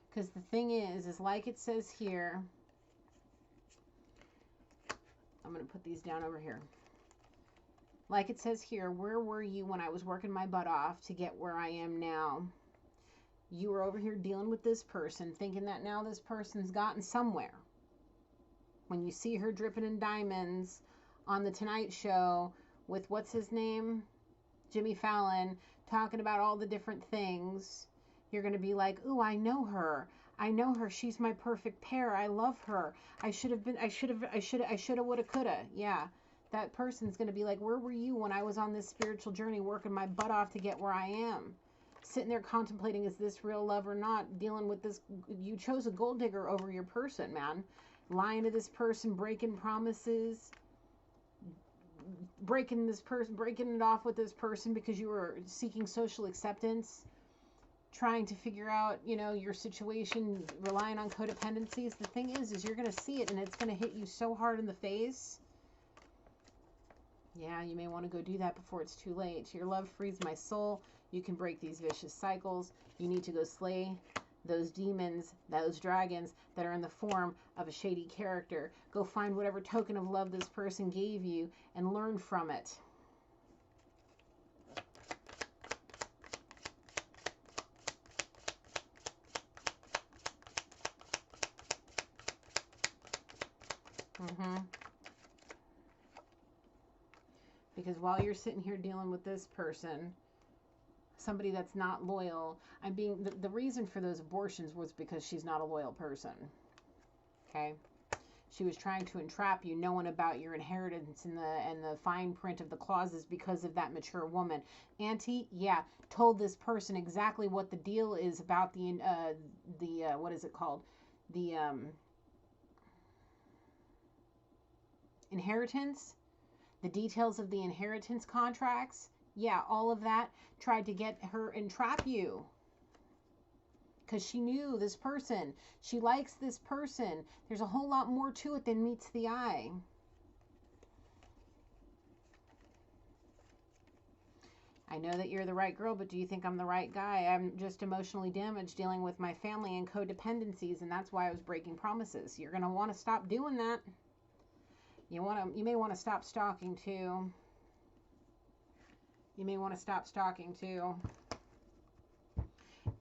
Because the thing is like it says here. I'm going to put these down over here. Like it says here, where were you when I was working my butt off to get where I am now? You were over here dealing with this person, thinking that now this person's gotten somewhere. When you see her dripping in diamonds on the Tonight Show with, what's his name? Jimmy Fallon, talking about all the different things, you're going to be like, ooh, I know her. I know her. She's my perfect pair. I love her. I should have, woulda, coulda. Yeah. That person's going to be like, where were you when I was on this spiritual journey working my butt off to get where I am? Sitting there contemplating, is this real love or not? Dealing with this, you chose a gold digger over your person, man. Lying to this person, breaking promises, breaking it off with this person because you were seeking social acceptance, trying to figure out, you know, your situation, relying on codependencies. The thing is you're going to see it and it's going to hit you so hard in the face. Yeah, you may want to go do that before it's too late. Your love frees my soul. You can break these vicious cycles. You need to go slay those demons, those dragons that are in the form of a shady character. Go find whatever token of love this person gave you and learn from it. Because while you're sitting here dealing with this person, somebody that's not loyal, the reason for those abortions was because she's not a loyal person. Okay? She was trying to entrap you, knowing about your inheritance and the fine print of the clauses because of that mature woman. Auntie, yeah, told this person exactly what the deal is about the what is it called? The inheritance. The details of the inheritance contracts, yeah, all of that, tried to get her and trap you. Because she knew this person. She likes this person. There's a whole lot more to it than meets the eye. I know that you're the right girl, but do you think I'm the right guy? I'm just emotionally damaged dealing with my family and codependencies, and that's why I was breaking promises. You're going to want to stop doing that. You may want to stop stalking too. You may want to stop stalking too.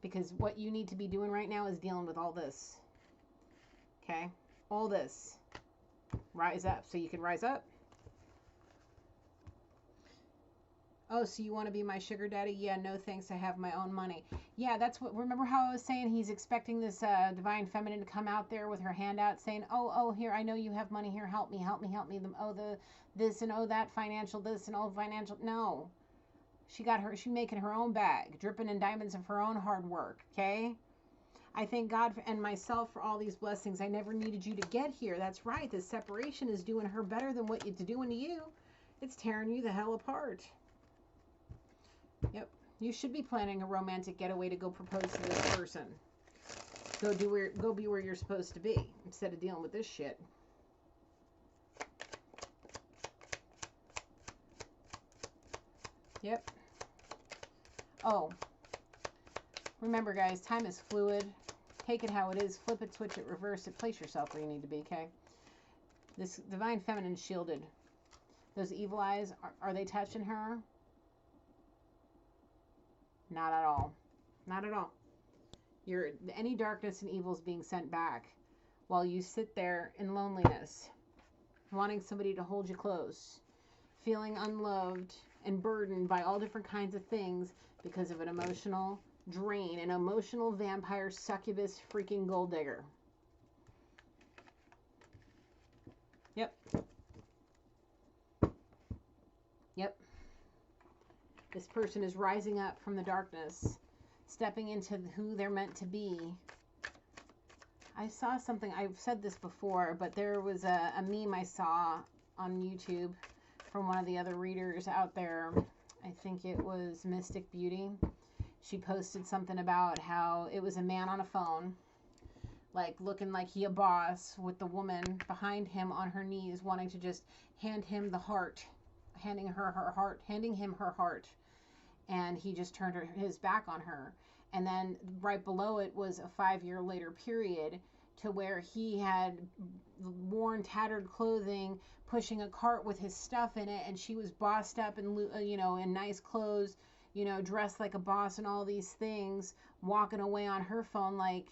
Because what you need to be doing right now is dealing with all this. Okay? All this. Rise up. So you can rise up. Oh, so you want to be my sugar daddy? Yeah, no thanks. I have my own money. Yeah, that's what, remember how I was saying he's expecting this divine feminine to come out there with her hand out saying, oh, here, I know you have money here. Help me. Oh, this and oh, that financial, this and oh, financial. No. She's making her own bag, dripping in diamonds of her own hard work. Okay? I thank God and myself for all these blessings. I never needed you to get here. That's right. This separation is doing her better than what it's doing to you. It's tearing you the hell apart. Yep. You should be planning a romantic getaway to go propose to this person. Go be where you're supposed to be instead of dealing with this shit. Yep. Oh. Remember, guys, time is fluid. Take it how it is. Flip it, switch it, reverse it. Place yourself where you need to be, okay? This divine feminine shielded. Those evil eyes, are they touching her? Not at all. Not at all. Any darkness and evil is being sent back while you sit there in loneliness, wanting somebody to hold you close, feeling unloved and burdened by all different kinds of things because of an emotional drain, an emotional vampire succubus freaking gold digger. Yep. Yep. This person is rising up from the darkness, stepping into who they're meant to be. I saw something, I've said this before, but there was a meme I saw on YouTube from one of the other readers out there. I think it was Mystic Beauty. She posted something about how it was a man on a phone, like looking like he a boss, with the woman behind him on her knees wanting to just hand him the heart, handing him her heart. And he just turned his back on her. And then right below it was a 5-year later period to where he had worn tattered clothing, pushing a cart with his stuff in it, and she was bossed up and, you know, in nice clothes, you know, dressed like a boss and all these things, walking away on her phone. Like,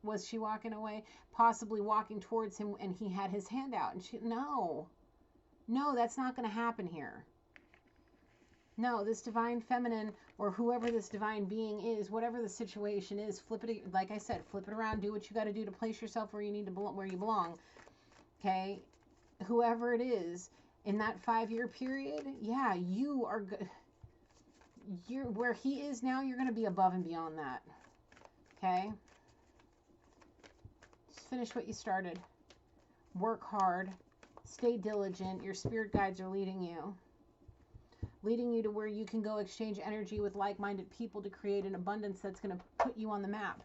was she walking away? Possibly walking towards him, and he had his hand out. And she, no, that's not going to happen here. No, this divine feminine, or whoever this divine being is, whatever the situation is, flip it, like I said, flip it around, do what you got to do to place yourself where you need to where you belong. Okay? Whoever it is, in that 5-year period, yeah, you are good. You're where he is now, you're going to be above and beyond that. Okay? Just finish what you started. Work hard. Stay diligent. Your spirit guides are leading you to where you can go exchange energy with like-minded people to create an abundance that's going to put you on the map.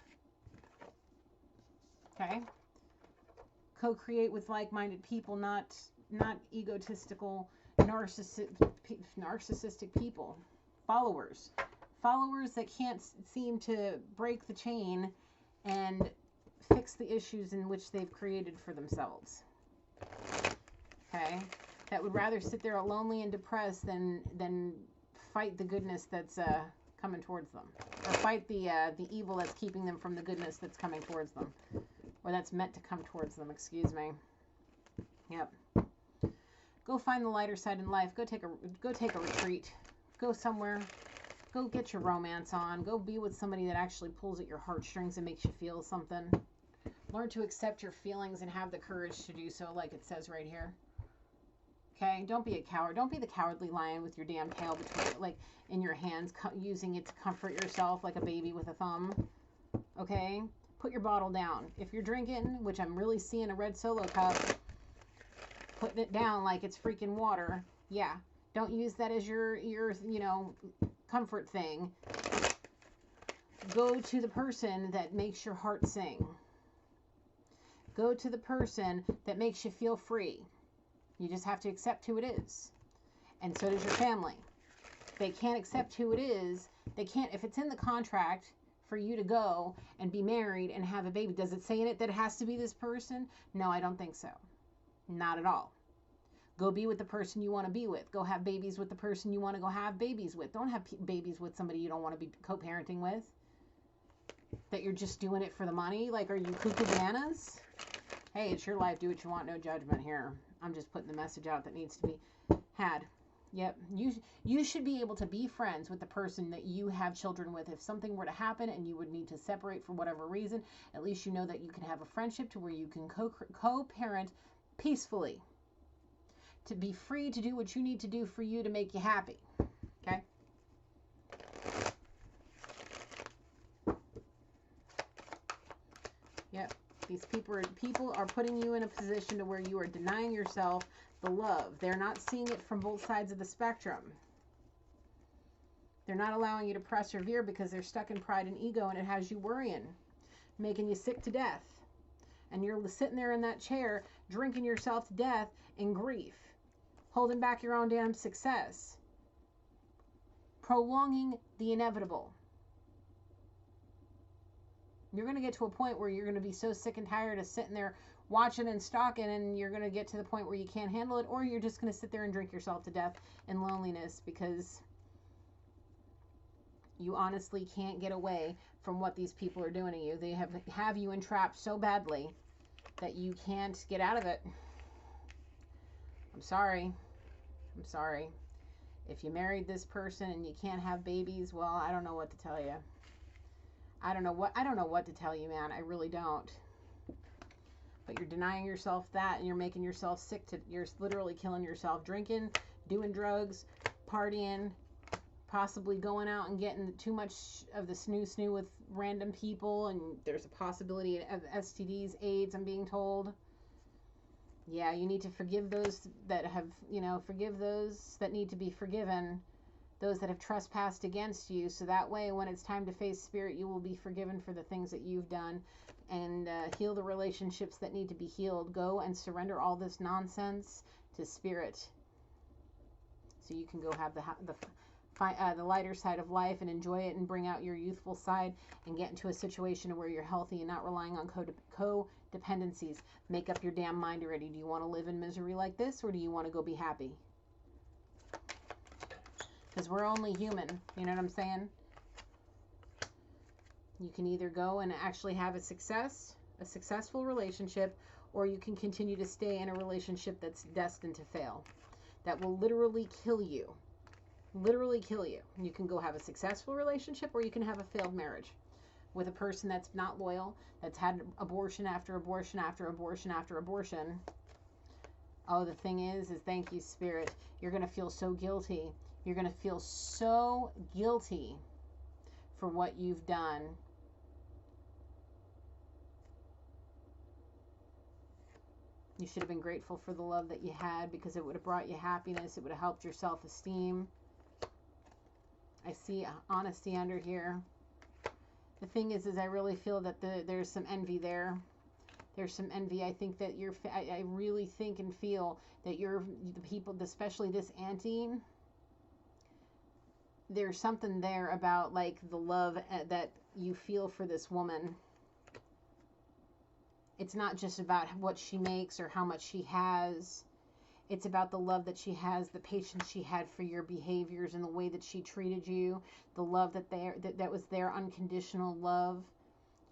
Okay? Co-create with like-minded people, not egotistical, narcissistic people. Followers that can't seem to break the chain and fix the issues in which they've created for themselves. Okay? That would rather sit there lonely and depressed than fight the goodness that's coming towards them, or fight the evil that's keeping them from the goodness that's coming towards them, or that's meant to come towards them. Excuse me. Yep. Go find the lighter side in life. Go take a retreat. Go somewhere. Go get your romance on. Go be with somebody that actually pulls at your heartstrings and makes you feel something. Learn to accept your feelings and have the courage to do so, like it says right here. Okay, don't be a coward. Don't be the cowardly lion with your damn tail between, like, in your hands, using it to comfort yourself like a baby with a thumb. Okay, put your bottle down. If you're drinking, which I'm really seeing a red Solo cup, putting it down like it's freaking water. Yeah, don't use that as your you know, comfort thing. Go to the person that makes your heart sing. Go to the person that makes you feel free. You just have to accept who it is. And so does your family. They can't accept who it is. They can't, if it's in the contract for you to go and be married and have a baby, does it say in it that it has to be this person? No, I don't think so. Not at all. Go be with the person you want to be with. Go have babies with the person you want to go have babies with. Don't have babies with somebody you don't want to be co-parenting with. That you're just doing it for the money. Like, are you cuckoo bananas? Hey, it's your life. Do what you want. No judgment here. I'm just putting the message out that needs to be had. Yep. You should be able to be friends with the person that you have children with. If something were to happen and you would need to separate for whatever reason, at least you know that you can have a friendship to where you can co-parent peacefully. To be free to do what you need to do for you to make you happy. Okay? Yep. These people are putting you in a position to where you are denying yourself the love. They're not seeing it from both sides of the spectrum. They're not allowing you to persevere because they're stuck in pride and ego, and it has you worrying, making you sick to death. And you're sitting there in that chair, drinking yourself to death in grief, holding back your own damn success, prolonging the inevitable. You're going to get to a point where you're going to be so sick and tired of sitting there watching and stalking, and you're going to get to the point where you can't handle it, or you're just going to sit there and drink yourself to death in loneliness because you honestly can't get away from what these people are doing to you. They have you entrapped so badly that you can't get out of it. I'm sorry. I'm sorry. If you married this person and you can't have babies, well, I don't know what to tell you. I don't know what to tell you, man. I really don't. But you're denying yourself that, and you're making yourself sick you're literally killing yourself, drinking, doing drugs, partying, possibly going out and getting too much of the snoo with random people, and there's a possibility of STDs, AIDS, I'm being told. Yeah, you need to forgive those that have, forgive those that need to be forgiven, those that have trespassed against you, so that way when it's time to face spirit, you will be forgiven for the things that you've done, and heal the relationships that need to be healed. Go and surrender all this nonsense to spirit, so you can go have the lighter side of life and enjoy it and bring out your youthful side and get into a situation where you're healthy and not relying on codependencies. Make up your damn mind already. Do you want to live in misery like this, or do you want to go be happy? Because we're only human. You know what I'm saying? You can either go and actually have a successful relationship, or you can continue to stay in a relationship that's destined to fail. That will literally kill you. Literally kill you. You can go have a successful relationship, or you can have a failed marriage with a person that's not loyal, that's had abortion after abortion after abortion after abortion. Oh, the thing is thank you, Spirit. You're going to feel so guilty. You're going to feel so guilty for what you've done. You should have been grateful for the love that you had, because it would have brought you happiness. It would have helped your self-esteem. I see honesty under here. The thing is I really feel that there's some envy there. There's some envy. I think that I really think and feel that the people, especially this auntie, there's something there about like the love that you feel for this woman. It's not just about what she makes or how much she has. It's about the love that she has, the patience she had for your behaviors and the way that she treated you, the love that was their unconditional love.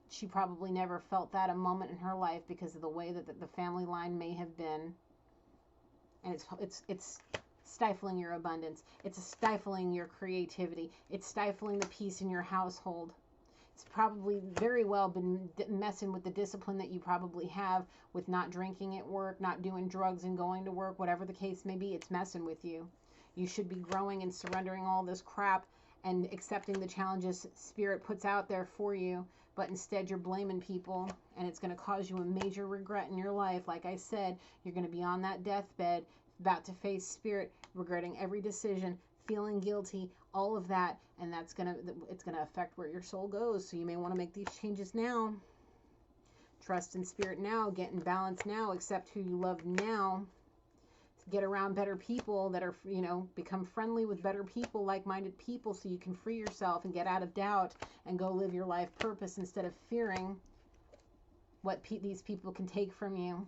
She probably never felt that a moment in her life because of the way that the family line may have been. And it's stifling your abundance. It's stifling your creativity. It's stifling the peace in your household. It's probably very well been messing with the discipline that you probably have with not drinking at work, not doing drugs and going to work, whatever the case may be. It's messing with you. You should be growing and surrendering all this crap and accepting the challenges Spirit puts out there for you. But instead you're blaming people, and it's going to cause you a major regret in your life. Like I said, you're going to be on that deathbed, about to face Spirit, regretting every decision, feeling guilty, all of that, and it's gonna affect where your soul goes. So you may want to make these changes now. Trust in Spirit now, get in balance now, accept who you love now, get around better people that are, become friendly with better people, like-minded people, so you can free yourself and get out of doubt and go live your life purpose instead of fearing what these people can take from you.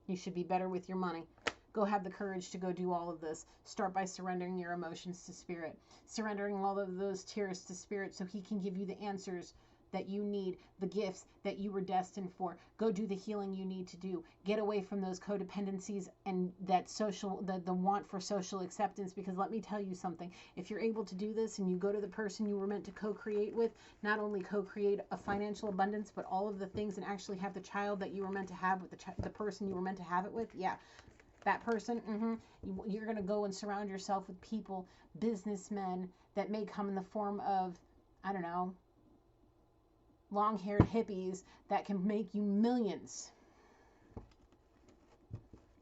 You should be better with your money. Go have the courage to go do all of this. Start by surrendering your emotions to Spirit. Surrendering all of those tears to Spirit so He can give you the answers that you need, the gifts that you were destined for. Go do the healing you need to do. Get away from those codependencies and that the want for social acceptance, because let me tell you something. If you're able to do this and you go to the person you were meant to co-create with, not only co-create a financial abundance, but all of the things, and actually have the child that you were meant to have with the person you were meant to have it with, yeah. That person, you're going to go and surround yourself with people, businessmen that may come in the form of, I don't know, long-haired hippies that can make you millions.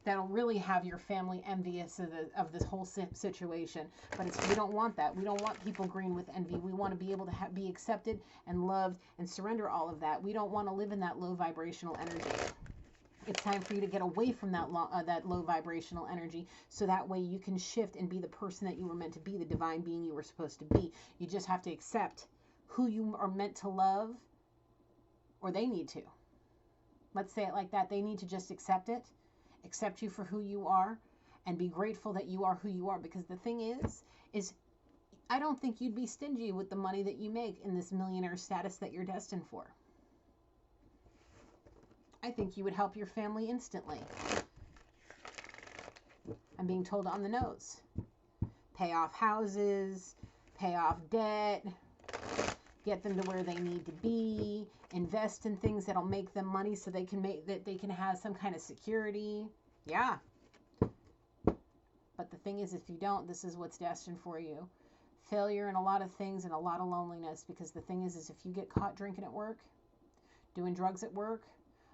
That'll really have your family envious of this whole situation. But we don't want that. We don't want people green with envy. We want to be able to be accepted and loved and surrender all of that. We don't want to live in that low vibrational energy. It's time for you to get away from that low vibrational energy, so that way you can shift and be the person that you were meant to be, the divine being you were supposed to be. You just have to accept who you are meant to love, or they need to. Let's say it like that. They need to just accept it, accept you for who you are, and be grateful that you are who you are. Because the thing is I don't think you'd be stingy with the money that you make in this millionaire status that you're destined for. I think you would help your family instantly. I'm being told on the nose. Pay off houses, pay off debt, get them to where they need to be, invest in things that'll make them money so they can have some kind of security. Yeah. But the thing is, if you don't, this is what's destined for you. failure in a lot of things and a lot of loneliness, because the thing is if you get caught drinking at work, doing drugs at work,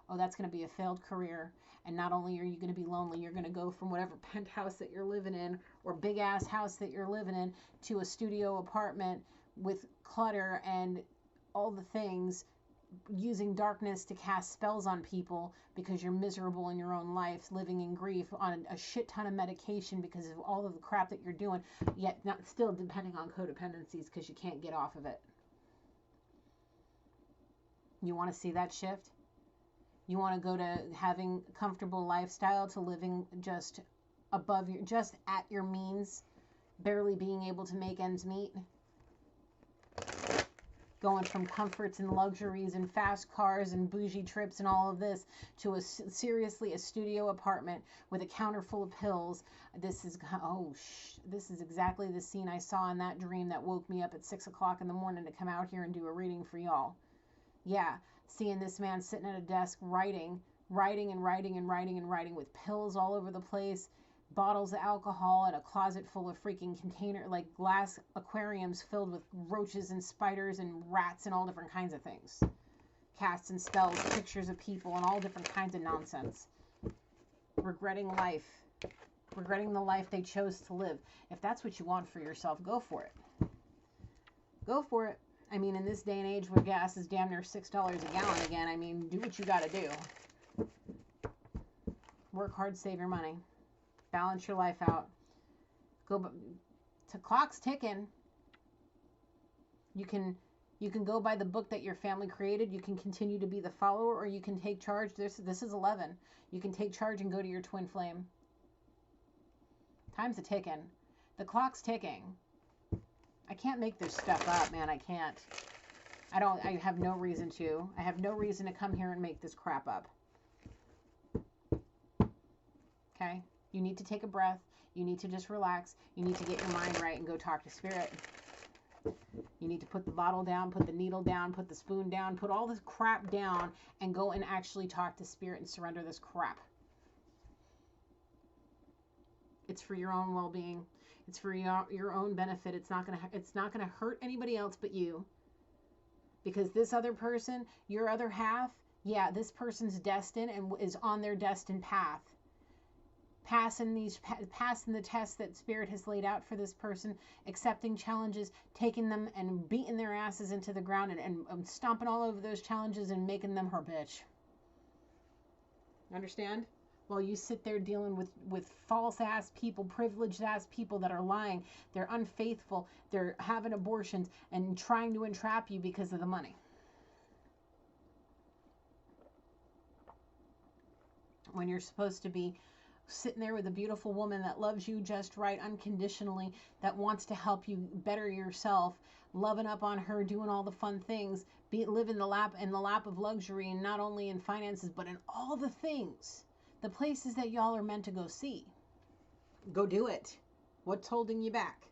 oh, that's going to be a failed career. And not only are you going to be lonely, you're going to go from whatever penthouse that you're living in or big ass house that you're living in to a studio apartment with clutter and all the things, using darkness to cast spells on people because you're miserable in your own life, living in grief on a shit ton of medication because of all of the crap that you're doing, yet not still depending on codependencies because you can't get off of it. You want to see that shift? You want to go to having comfortable lifestyle to living just above your, just at your means, barely being able to make ends meet? Going from comforts and luxuries and fast cars and bougie trips and all of this to seriously a studio apartment with a counter full of pills. This is exactly the scene I saw in that dream that woke me up at 6 o'clock in the morning to come out here and do a reading for y'all. Yeah, seeing this man sitting at a desk writing with pills all over the place, bottles of alcohol, and a closet full of freaking container, like glass aquariums filled with roaches and spiders and rats and all different kinds of things. Casts and spells, pictures of people, and all different kinds of nonsense. Regretting life. Regretting the life they chose to live. If that's what you want for yourself, go for it. Go for it. I mean, in this day and age where gas is damn near $6 a gallon again, I mean, do what you got to do. Work hard, save your money. Balance your life out. Go to clock's ticking. You can go by the book that your family created. You can continue to be the follower, or you can take charge. This is 11. You can take charge and go to your twin flame. Time's a ticking. The clock's ticking. I can't make this stuff up, man. I can't. I have no reason to. I have no reason to come here and make this crap up. Okay? You need to take a breath. You need to just relax. You need to get your mind right and go talk to spirit. You need to put the bottle down, put the needle down, put the spoon down, put all this crap down and go and actually talk to spirit and surrender this crap. It's for your own well-being. It's for your own benefit. It's not gonna hurt anybody else but you. Because this other person, your other half, yeah, this person's destined and is on their destined path. Passing the tests that spirit has laid out for this person, accepting challenges, taking them and beating their asses into the ground and stomping all over those challenges and making them her bitch. Understand? While you sit there dealing with false ass people, privileged ass people that are lying, they're unfaithful, they're having abortions and trying to entrap you because of the money. When you're supposed to be sitting there with a beautiful woman that loves you just right, unconditionally, that wants to help you better yourself, loving up on her, doing all the fun things, live in the lap of luxury, and not only in finances, but in all the things, the places that y'all are meant to go see. Go do it. What's holding you back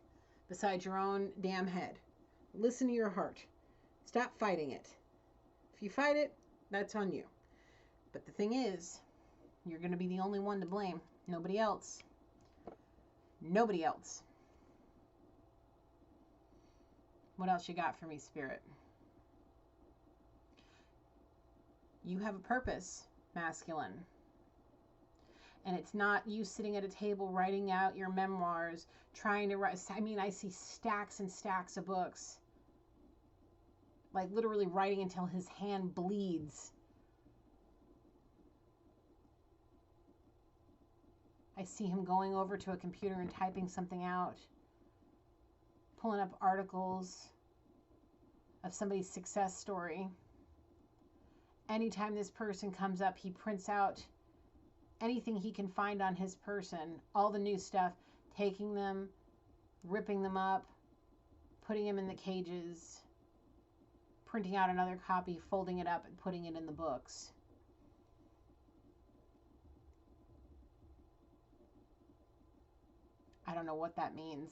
besides your own damn head? Listen to your heart. Stop fighting it. If you fight it, that's on you. But the thing is, you're going to be the only one to blame. Nobody else. Nobody else. What else you got for me, Spirit? You have a purpose, masculine. And it's not you sitting at a table writing out your memoirs, trying to write. I mean, I see stacks and stacks of books. Like literally writing until his hand bleeds. I see him going over to a computer and typing something out, pulling up articles of somebody's success story. Anytime this person comes up, he prints out anything he can find on his person, all the new stuff, taking them, ripping them up, putting them in the cages, printing out another copy, folding it up, and putting it in the books. I don't know what that means.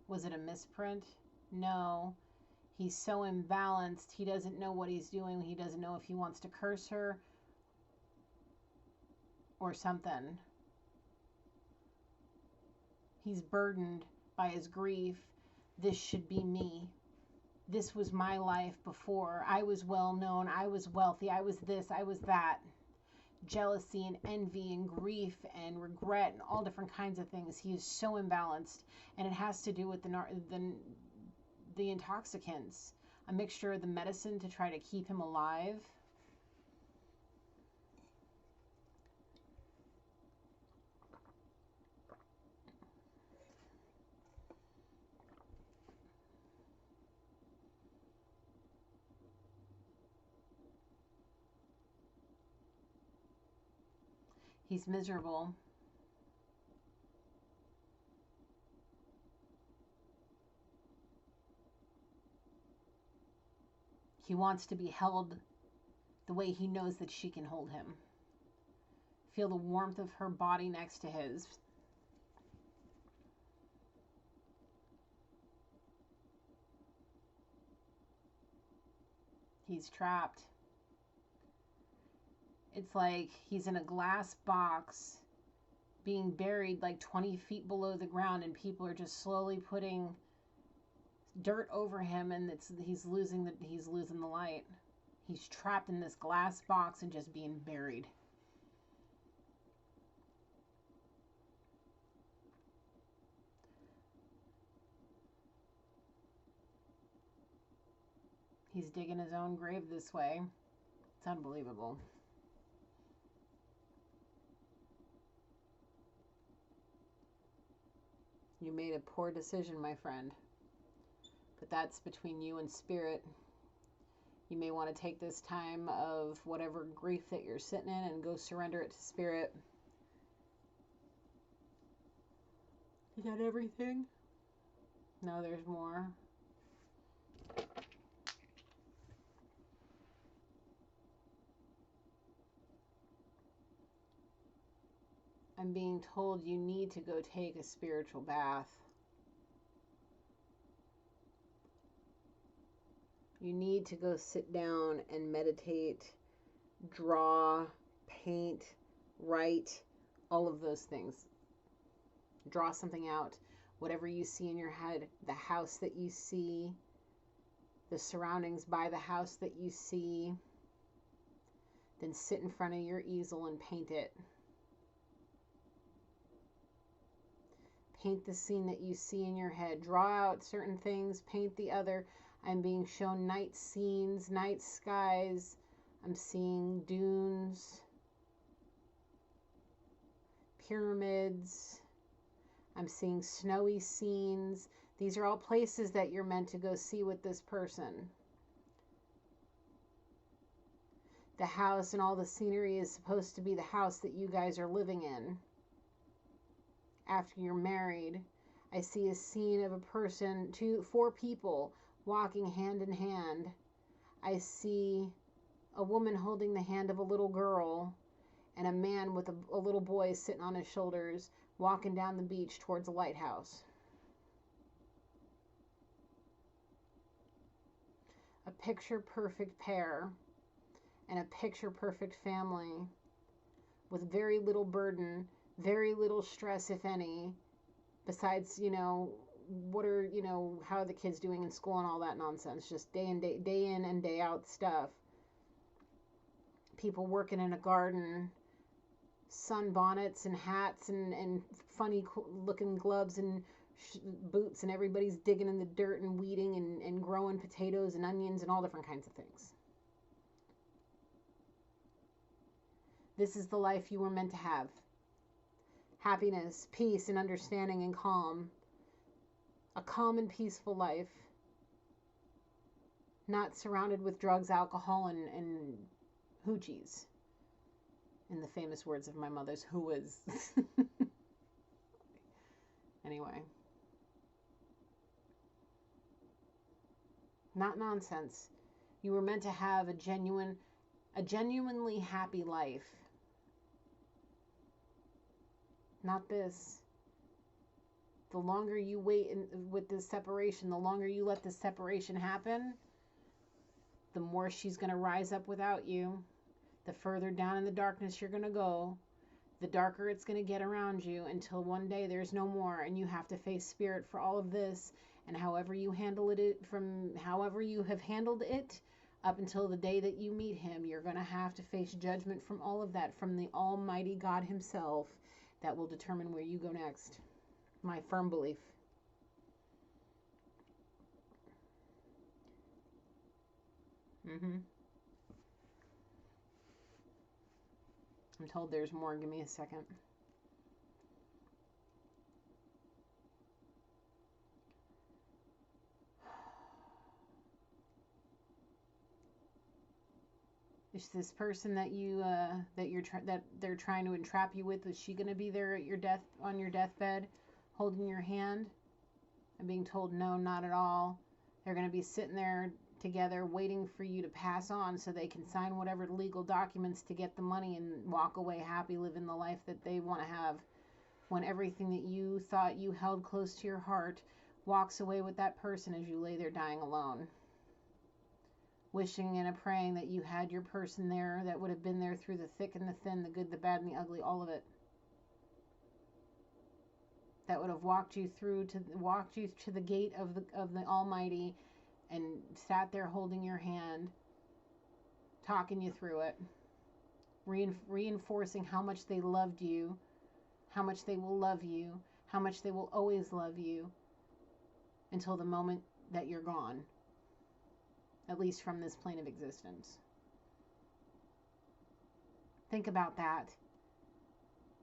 Was it a misprint? No. He's so imbalanced. He doesn't know what he's doing. He doesn't know if he wants to curse her or something. He's burdened by his grief. This should be me. This was my life before. I was well known. I was wealthy. I was this. I was that. Jealousy and envy and grief and regret and all different kinds of things. He is so imbalanced, and it has to do with the intoxicants, a mixture of the medicine to try to keep him alive. He's miserable. He wants to be held the way he knows that she can hold him. Feel the warmth of her body next to his. He's trapped. It's like he's in a glass box being buried like 20 feet below the ground, and people are just slowly putting dirt over him, and he's losing the light. He's trapped in this glass box and just being buried. He's digging his own grave this way. It's unbelievable. You made a poor decision, my friend. But that's between you and spirit. You may want to take this time of whatever grief that you're sitting in and go surrender it to spirit. Is that everything? No, there's more. I'm being told you need to go take a spiritual bath. You need to go sit down and meditate, draw, paint, write, all of those things. Draw something out. Whatever you see in your head, the house that you see, the surroundings by the house that you see, then sit in front of your easel and paint it. Paint the scene that you see in your head. Draw out certain things, paint the other. I'm being shown night scenes, night skies. I'm seeing dunes, pyramids. I'm seeing snowy scenes. These are all places that you're meant to go see with this person. The house and all the scenery is supposed to be the house that you guys are living in. After you're married, I see a scene of a person, 4 people walking hand in hand. I see a woman holding the hand of a little girl and a man with a little boy sitting on his shoulders walking down the beach towards a lighthouse. A picture-perfect pair and a picture-perfect family with very little burden, very little stress, if any, besides, what are, how are the kids doing in school and all that nonsense. Just day in and day out stuff. People working in a garden, sun bonnets and hats and funny looking gloves and boots, and everybody's digging in the dirt and weeding and growing potatoes and onions and all different kinds of things. This is the life you were meant to have. Happiness, peace, and understanding and calm. A calm and peaceful life. Not surrounded with drugs, alcohol, and hoochies. In the famous words of my mother's, who was. Anyway. Not nonsense. You were meant to have a genuinely happy life. Not this. The longer you wait with this separation, the longer you let this separation happen, the more she's going to rise up without you. The further down in the darkness you're going to go, the darker it's going to get around you until one day there's no more and you have to face spirit for all of this. And however you handle it, from however you have handled it up until the day that you meet him, you're going to have to face judgment from all of that, from the Almighty God himself, that will determine where you go next. My firm belief. I'm told there's more. Give me a second. Is this person that that they're trying to entrap you with, is she going to be there at your on your deathbed, holding your hand? I'm being told no, not at all. They're going to be sitting there together waiting for you to pass on so they can sign whatever legal documents to get the money and walk away happy, living the life that they want to have, when everything that you thought you held close to your heart walks away with that person as you lay there dying alone. Wishing and a praying that you had your person there that would have been there through the thick and the thin, the good, the bad, and the ugly, all of it. That would have walked you to the gate of the Almighty and sat there holding your hand, talking you through it, reinforcing how much they loved you, how much they will love you, how much they will always love you until the moment that you're gone, at least from this plane of existence. Think about that.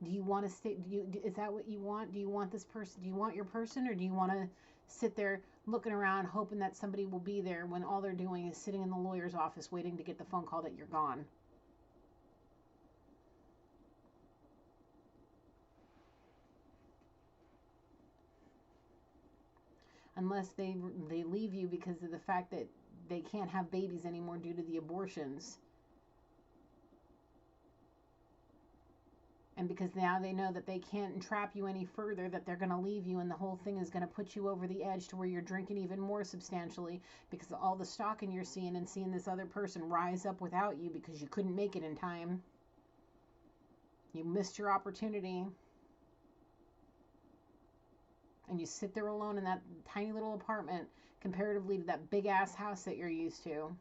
Do you want to stay? Is that what you want? Do you want this person? Do you want your person, or do you want to sit there looking around hoping that somebody will be there when all they're doing is sitting in the lawyer's office waiting to get the phone call that you're gone? Unless they leave you because of the fact that they can't have babies anymore due to the abortions. And because now they know that they can't entrap you any further, that they're going to leave you, and the whole thing is going to put you over the edge to where you're drinking even more substantially because of all the stalking you're seeing, and seeing this other person rise up without you because you couldn't make it in time. You missed your opportunity. And you sit there alone in that tiny little apartment comparatively to that big ass house that you're used to.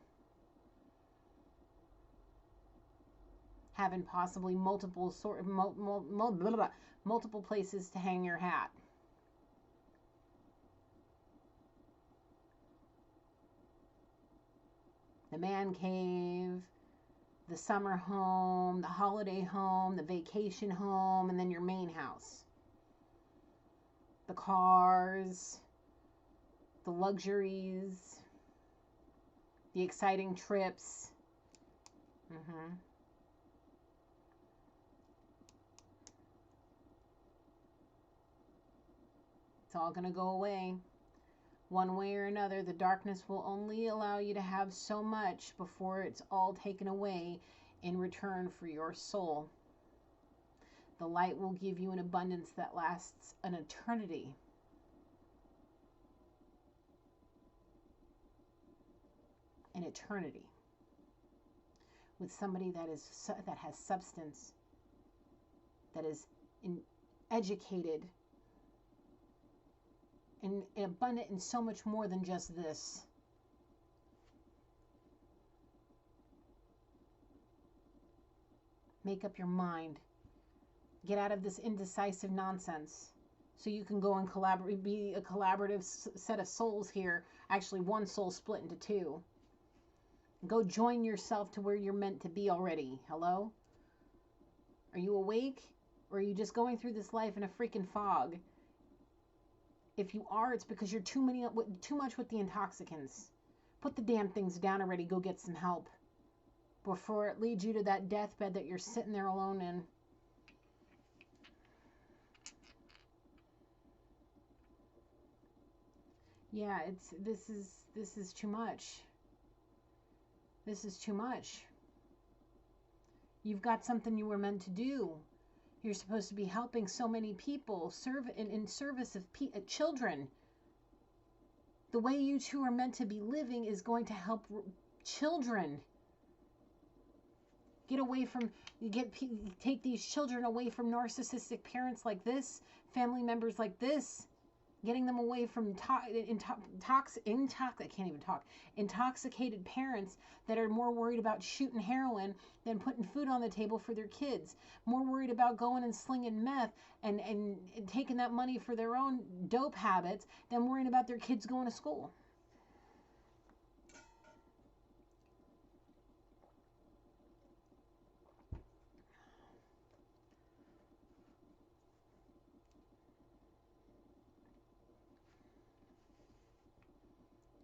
Having possibly multiple places to hang your hat. The man cave, the summer home, the holiday home, the vacation home, and then your main house. The cars, the luxuries, the exciting trips. It's all going to go away. One way or another, the darkness will only allow you to have so much before it's all taken away in return for your soul. The light will give you an abundance that lasts an eternity. An eternity. With somebody that has substance, that is educated, and abundant in so much more than just this. Make up your mind. Get out of this indecisive nonsense so you can go and collaborate, be a collaborative set of souls here. Actually, one soul split into two. Go join yourself to where you're meant to be already. Hello? Are you awake? Or are you just going through this life in a freaking fog? If you are, it's because you're too much with the intoxicants. Put the damn things down already. Go get some help before it leads you to that deathbed that you're sitting there alone in. Yeah, this is too much. This is too much. You've got something you were meant to do. You're supposed to be helping so many people, in service of children. The way you two are meant to be living is going to help children. Get away from, take these children away from narcissistic parents like this, family members like this, getting them away from intoxicated parents that are more worried about shooting heroin than putting food on the table for their kids, more worried about going and slinging meth and taking that money for their own dope habits than worrying about their kids going to school.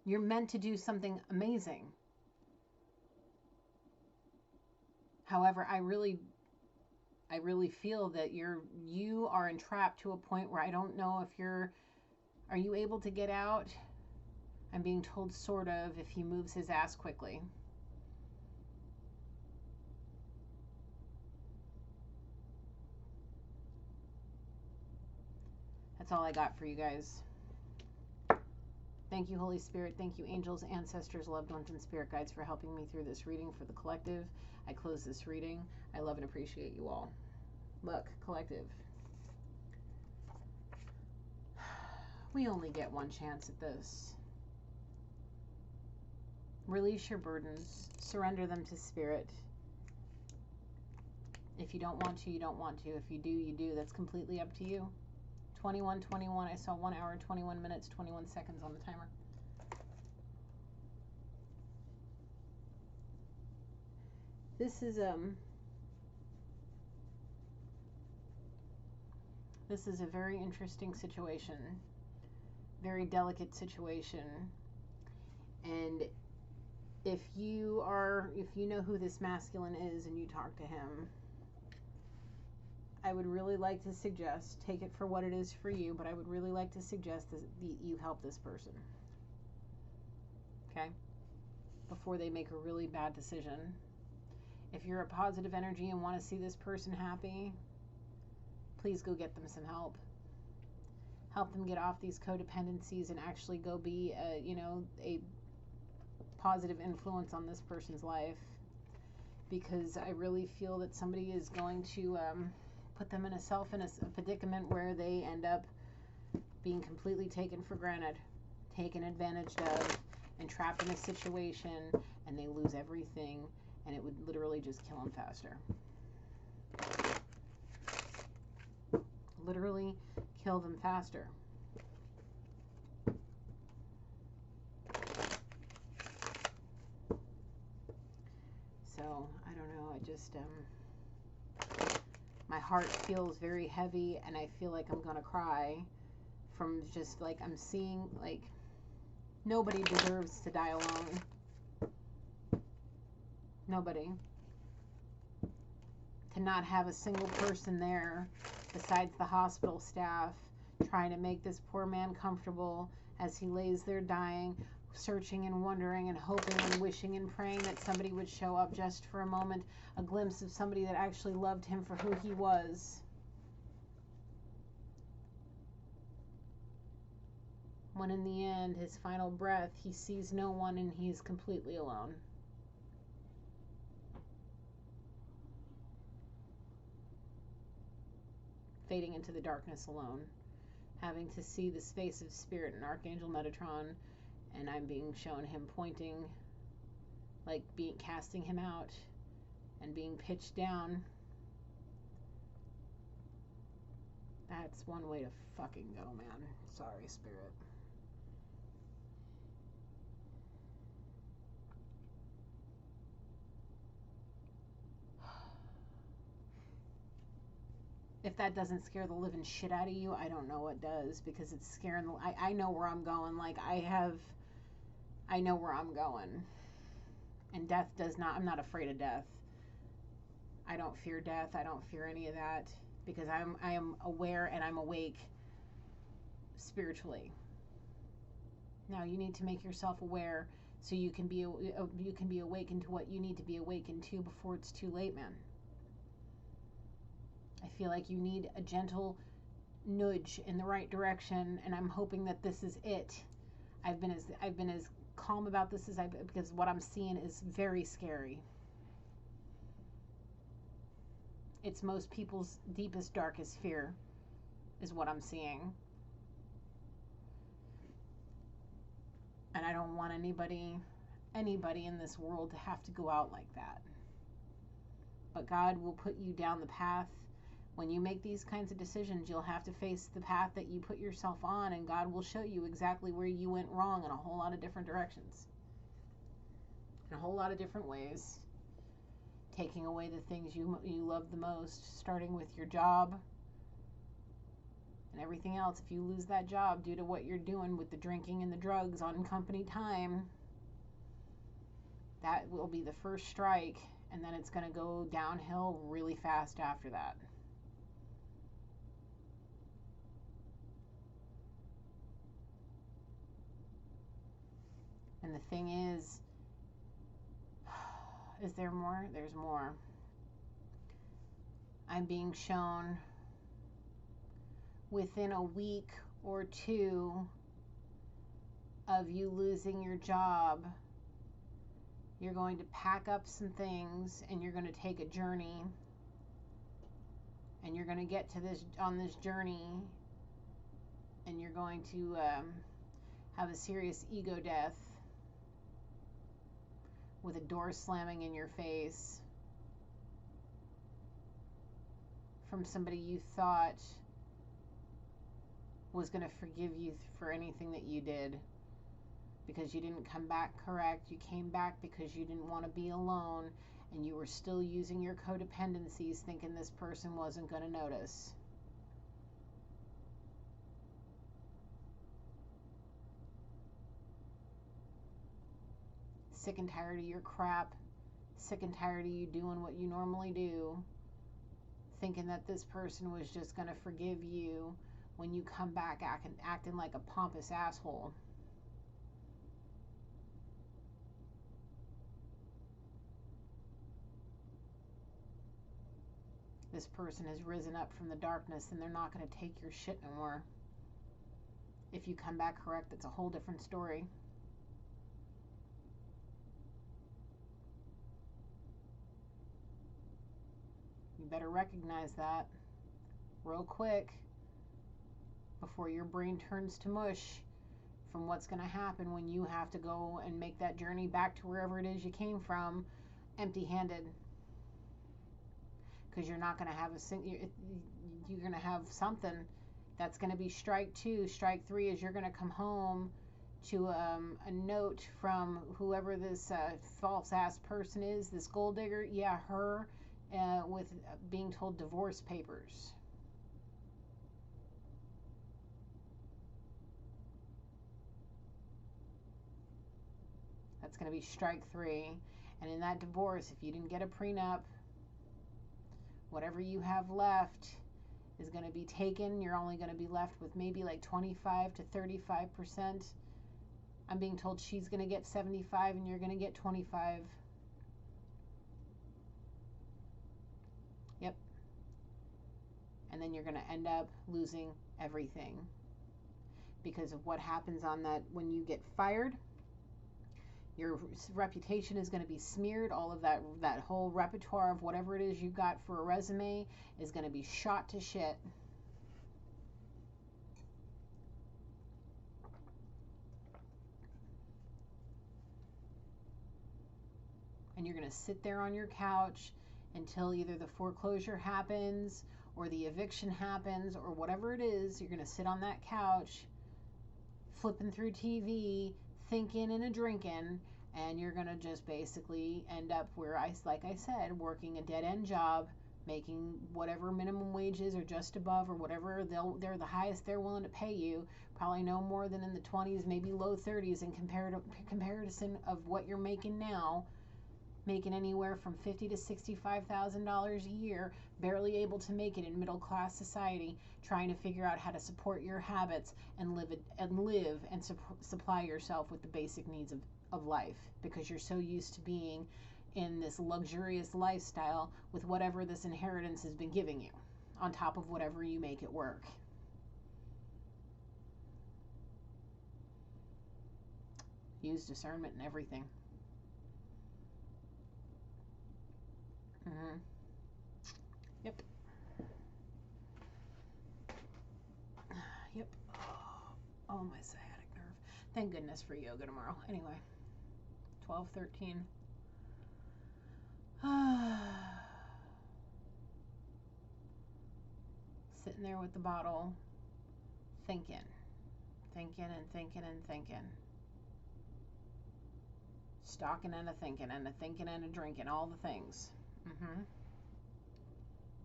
You're meant to do something amazing. However, I really feel that you are entrapped to a point where I don't know if are you able to get out? I'm being told sort of, if he moves his ass quickly. That's all I got for you guys. Thank you, Holy Spirit. Thank you, angels, ancestors, loved ones, and spirit guides for helping me through this reading for the collective. I close this reading. I love and appreciate you all. Look, collective. We only get one chance at this. Release your burdens. Surrender them to spirit. If you don't want to, you don't want to. If you do, you do. That's completely up to you. 21:21. I saw 1 hour, 21 minutes, 21 seconds on the timer. This is a very interesting situation, very delicate situation, and if you know who this masculine is and you talk to him, I would really like to suggest, take it for what it is for you, but I would really like to suggest that you help this person, okay, before they make a really bad decision. If you're a positive energy and want to see this person happy, please go get them some help. Help them get off these codependencies and actually go be a positive influence on this person's life, because I really feel that somebody is going to put them in a predicament where they end up being completely taken for granted, taken advantage of, and trapped in a situation, and they lose everything, and it would literally just kill them faster. Literally kill them faster. So, I don't know, I just, my heart feels very heavy, and I feel like I'm gonna cry from just, like, I'm seeing, like, nobody deserves to die alone. Nobody. To not have a single person there besides the hospital staff trying to make this poor man comfortable as he lays there dying, searching and wondering and hoping and wishing and praying that somebody would show up just for a moment, a glimpse of somebody that actually loved him for who he was. When in the end, his final breath, he sees no one and he's completely alone. Fading into the darkness alone, having to see this face of spirit and Archangel Metatron, and I'm being shown him pointing, like casting him out and being pitched down. That's one way to fucking go, man. Sorry, spirit. If that doesn't scare the living shit out of you, I don't know what does, because it's scaring I know where I'm going. Like, I know where I'm going. And death does not, I'm not afraid of death. I don't fear death. I don't fear any of that, because I am aware and I'm awake spiritually. Now you need to make yourself aware so you can be awakened to what you need to be awakened to before it's too late, man. I feel like you need a gentle nudge in the right direction, and I'm hoping that this is it. I've been as calm about this as because what I'm seeing is very scary. It's most people's deepest, darkest fear, is what I'm seeing. And I don't want anybody in this world to have to go out like that. But God will put you down the path. When you make these kinds of decisions, you'll have to face the path that you put yourself on, and God will show you exactly where you went wrong in a whole lot of different directions, in a whole lot of different ways, taking away the things you love the most, starting with your job and everything else. If you lose that job due to what you're doing with the drinking and the drugs on company time, that will be the first strike, and then it's going to go downhill really fast after that. And the thing is there more? There's more. I'm being shown within a week or two of you losing your job, you're going to pack up some things and you're going to take a journey, and you're going to get to on this journey, and you're going to have a serious ego death with a door slamming in your face from somebody you thought was going to forgive you for anything that you did, because you didn't come back correct. You came back because you didn't want to be alone, and you were still using your codependencies, thinking this person wasn't going to notice. Sick and tired of your crap, sick and tired of you doing what you normally do, thinking that this person was just going to forgive you when you come back acting like a pompous asshole. This person has risen up from the darkness, and they're not going to take your shit no more. If you come back correct, it's a whole different story. You better recognize that real quick before your brain turns to mush from what's going to happen when you have to go and make that journey back to wherever it is you came from empty-handed. Because you're not going to have you're going to have something that's going to be strike 2. Strike 3 is you're going to come home to a note from whoever this false ass person is, this gold digger, yeah, her, with being told divorce papers. That's going to be strike 3. And in that divorce, if you didn't get a prenup, whatever you have left is going to be taken. You're only going to be left with maybe like 25 to 35%. I'm being told she's going to get 75 and you're going to get 25. Yep. And then you're going to end up losing everything because of what happens on that when you get fired. Your reputation is going to be smeared. All of that whole repertoire of whatever it is you got for a resume is going to be shot to shit. And you're going to sit there on your couch until either the foreclosure happens or the eviction happens or whatever it is. You're going to sit on that couch flipping through TV, thinking and a drinking, and you're going to just basically end up where, like I said, working a dead-end job, making whatever minimum wage is or just above or whatever they're the highest they're willing to pay you, probably no more than in the 20s, maybe low 30s in comparison of what you're making now, making anywhere from $50,000 to $65,000 a year, barely able to make it in middle-class society, trying to figure out how to support your habits and live and supply yourself with the basic needs of life, because you're so used to being in this luxurious lifestyle with whatever this inheritance has been giving you, on top of whatever you make it work. Use discernment in everything. Yep. Thank goodness for yoga tomorrow. Anyway, 12:13. Sitting there with the bottle, thinking and thinking. Stalking and a thinking and a drinking, all the things.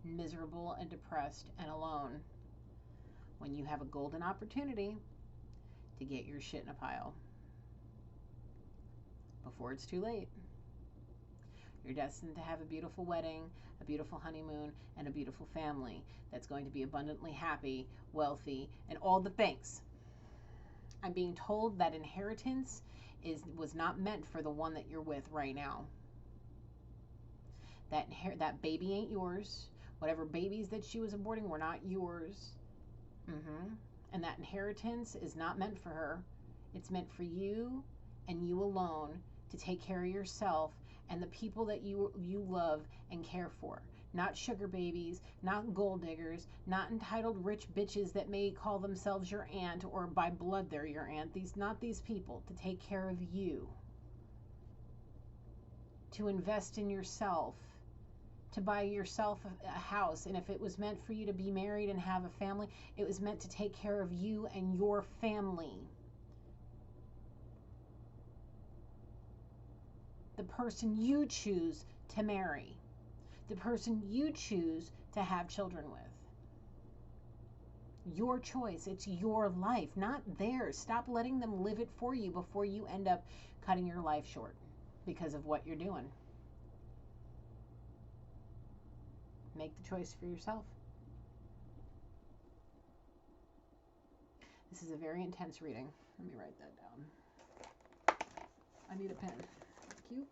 Miserable and depressed and alone when you have a golden opportunity to get your shit in a pile before it's too late. You're destined to have a beautiful wedding, a beautiful honeymoon, and a beautiful family that's going to be abundantly happy, wealthy, and all the things. I'm being told that inheritance was not meant for the one that you're with right now. That baby ain't yours. Whatever babies that she was aborting were not yours. And that inheritance is not meant for her. It's meant for you and you alone to take care of yourself and the people that you love and care for. Not sugar babies, not gold diggers, not entitled rich bitches that may call themselves your aunt or by blood they're your aunt. Not these people. To take care of you. To invest in yourself. To buy yourself a house. And if it was meant for you to be married and have a family, it was meant to take care of you and your family. The person you choose to marry. The person you choose to have children with. Your choice. It's your life, not theirs. Stop letting them live it for you before you end up cutting your life short because of what you're doing. Make the choice for yourself. This is a very intense reading. Let me write that down. I need a pen. Thank you.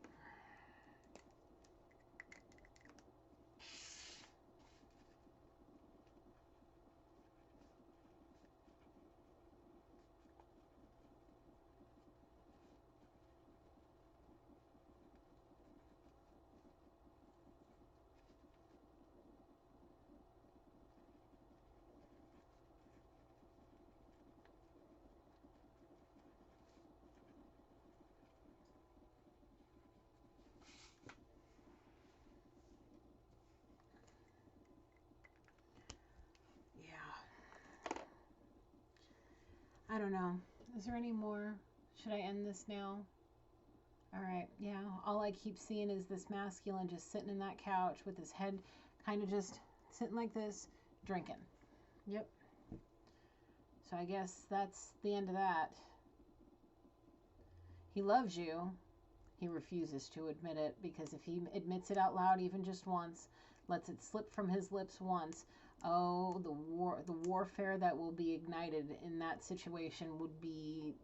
I don't know. Is there any more? Should I end this now? All right. Yeah. All I keep seeing is this masculine just sitting in that couch with his head kind of just sitting like this, drinking. Yep. So I guess that's the end of that. He loves you. He refuses to admit it because if he admits it out loud even just once, lets it slip from his lips once, oh, the warfare that will be ignited in that situation would be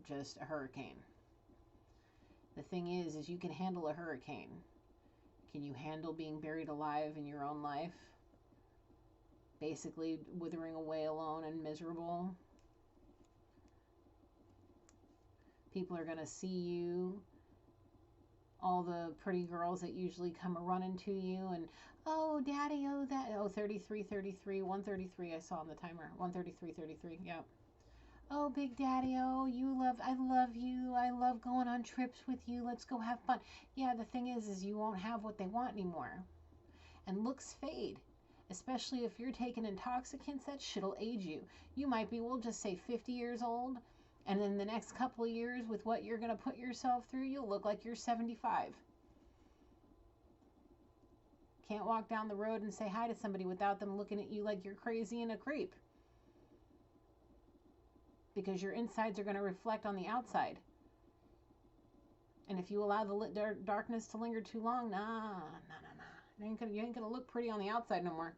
just a hurricane. The thing is you can handle a hurricane. Can you handle being buried alive in your own life? Basically withering away alone and miserable. People are going to see you. All the pretty girls that usually come running to you and, oh, daddy, oh, that, oh, 33, 133, I saw on the timer, 133, yeah. Oh, big daddy, oh, I love you, I love going on trips with you, let's go have fun. Yeah, the thing is you won't have what they want anymore. And looks fade, especially if you're taking intoxicants, that shit'll age you. You might be, we'll just say 50 years old, and in the next couple of years, with what you're going to put yourself through, you'll look like you're 75. Can't walk down the road and say hi to somebody without them looking at you like you're crazy and a creep. Because your insides are going to reflect on the outside. And if you allow the darkness to linger too long, nah. You ain't going to look pretty on the outside no more.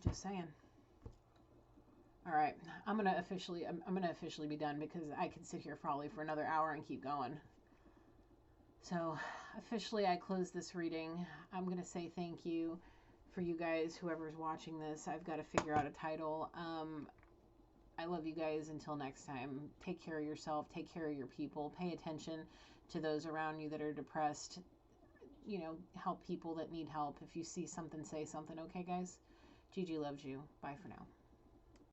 Just saying. All right, I'm gonna officially be done because I could sit here probably for another hour and keep going. So officially, I close this reading. I'm gonna say thank you for you guys, whoever's watching this. I've got to figure out a title. I love you guys. Until next time, take care of yourself. Take care of your people. Pay attention to those around you that are depressed. You know, help people that need help. If you see something, say something. Okay, guys? Gigi loves you. Bye for now.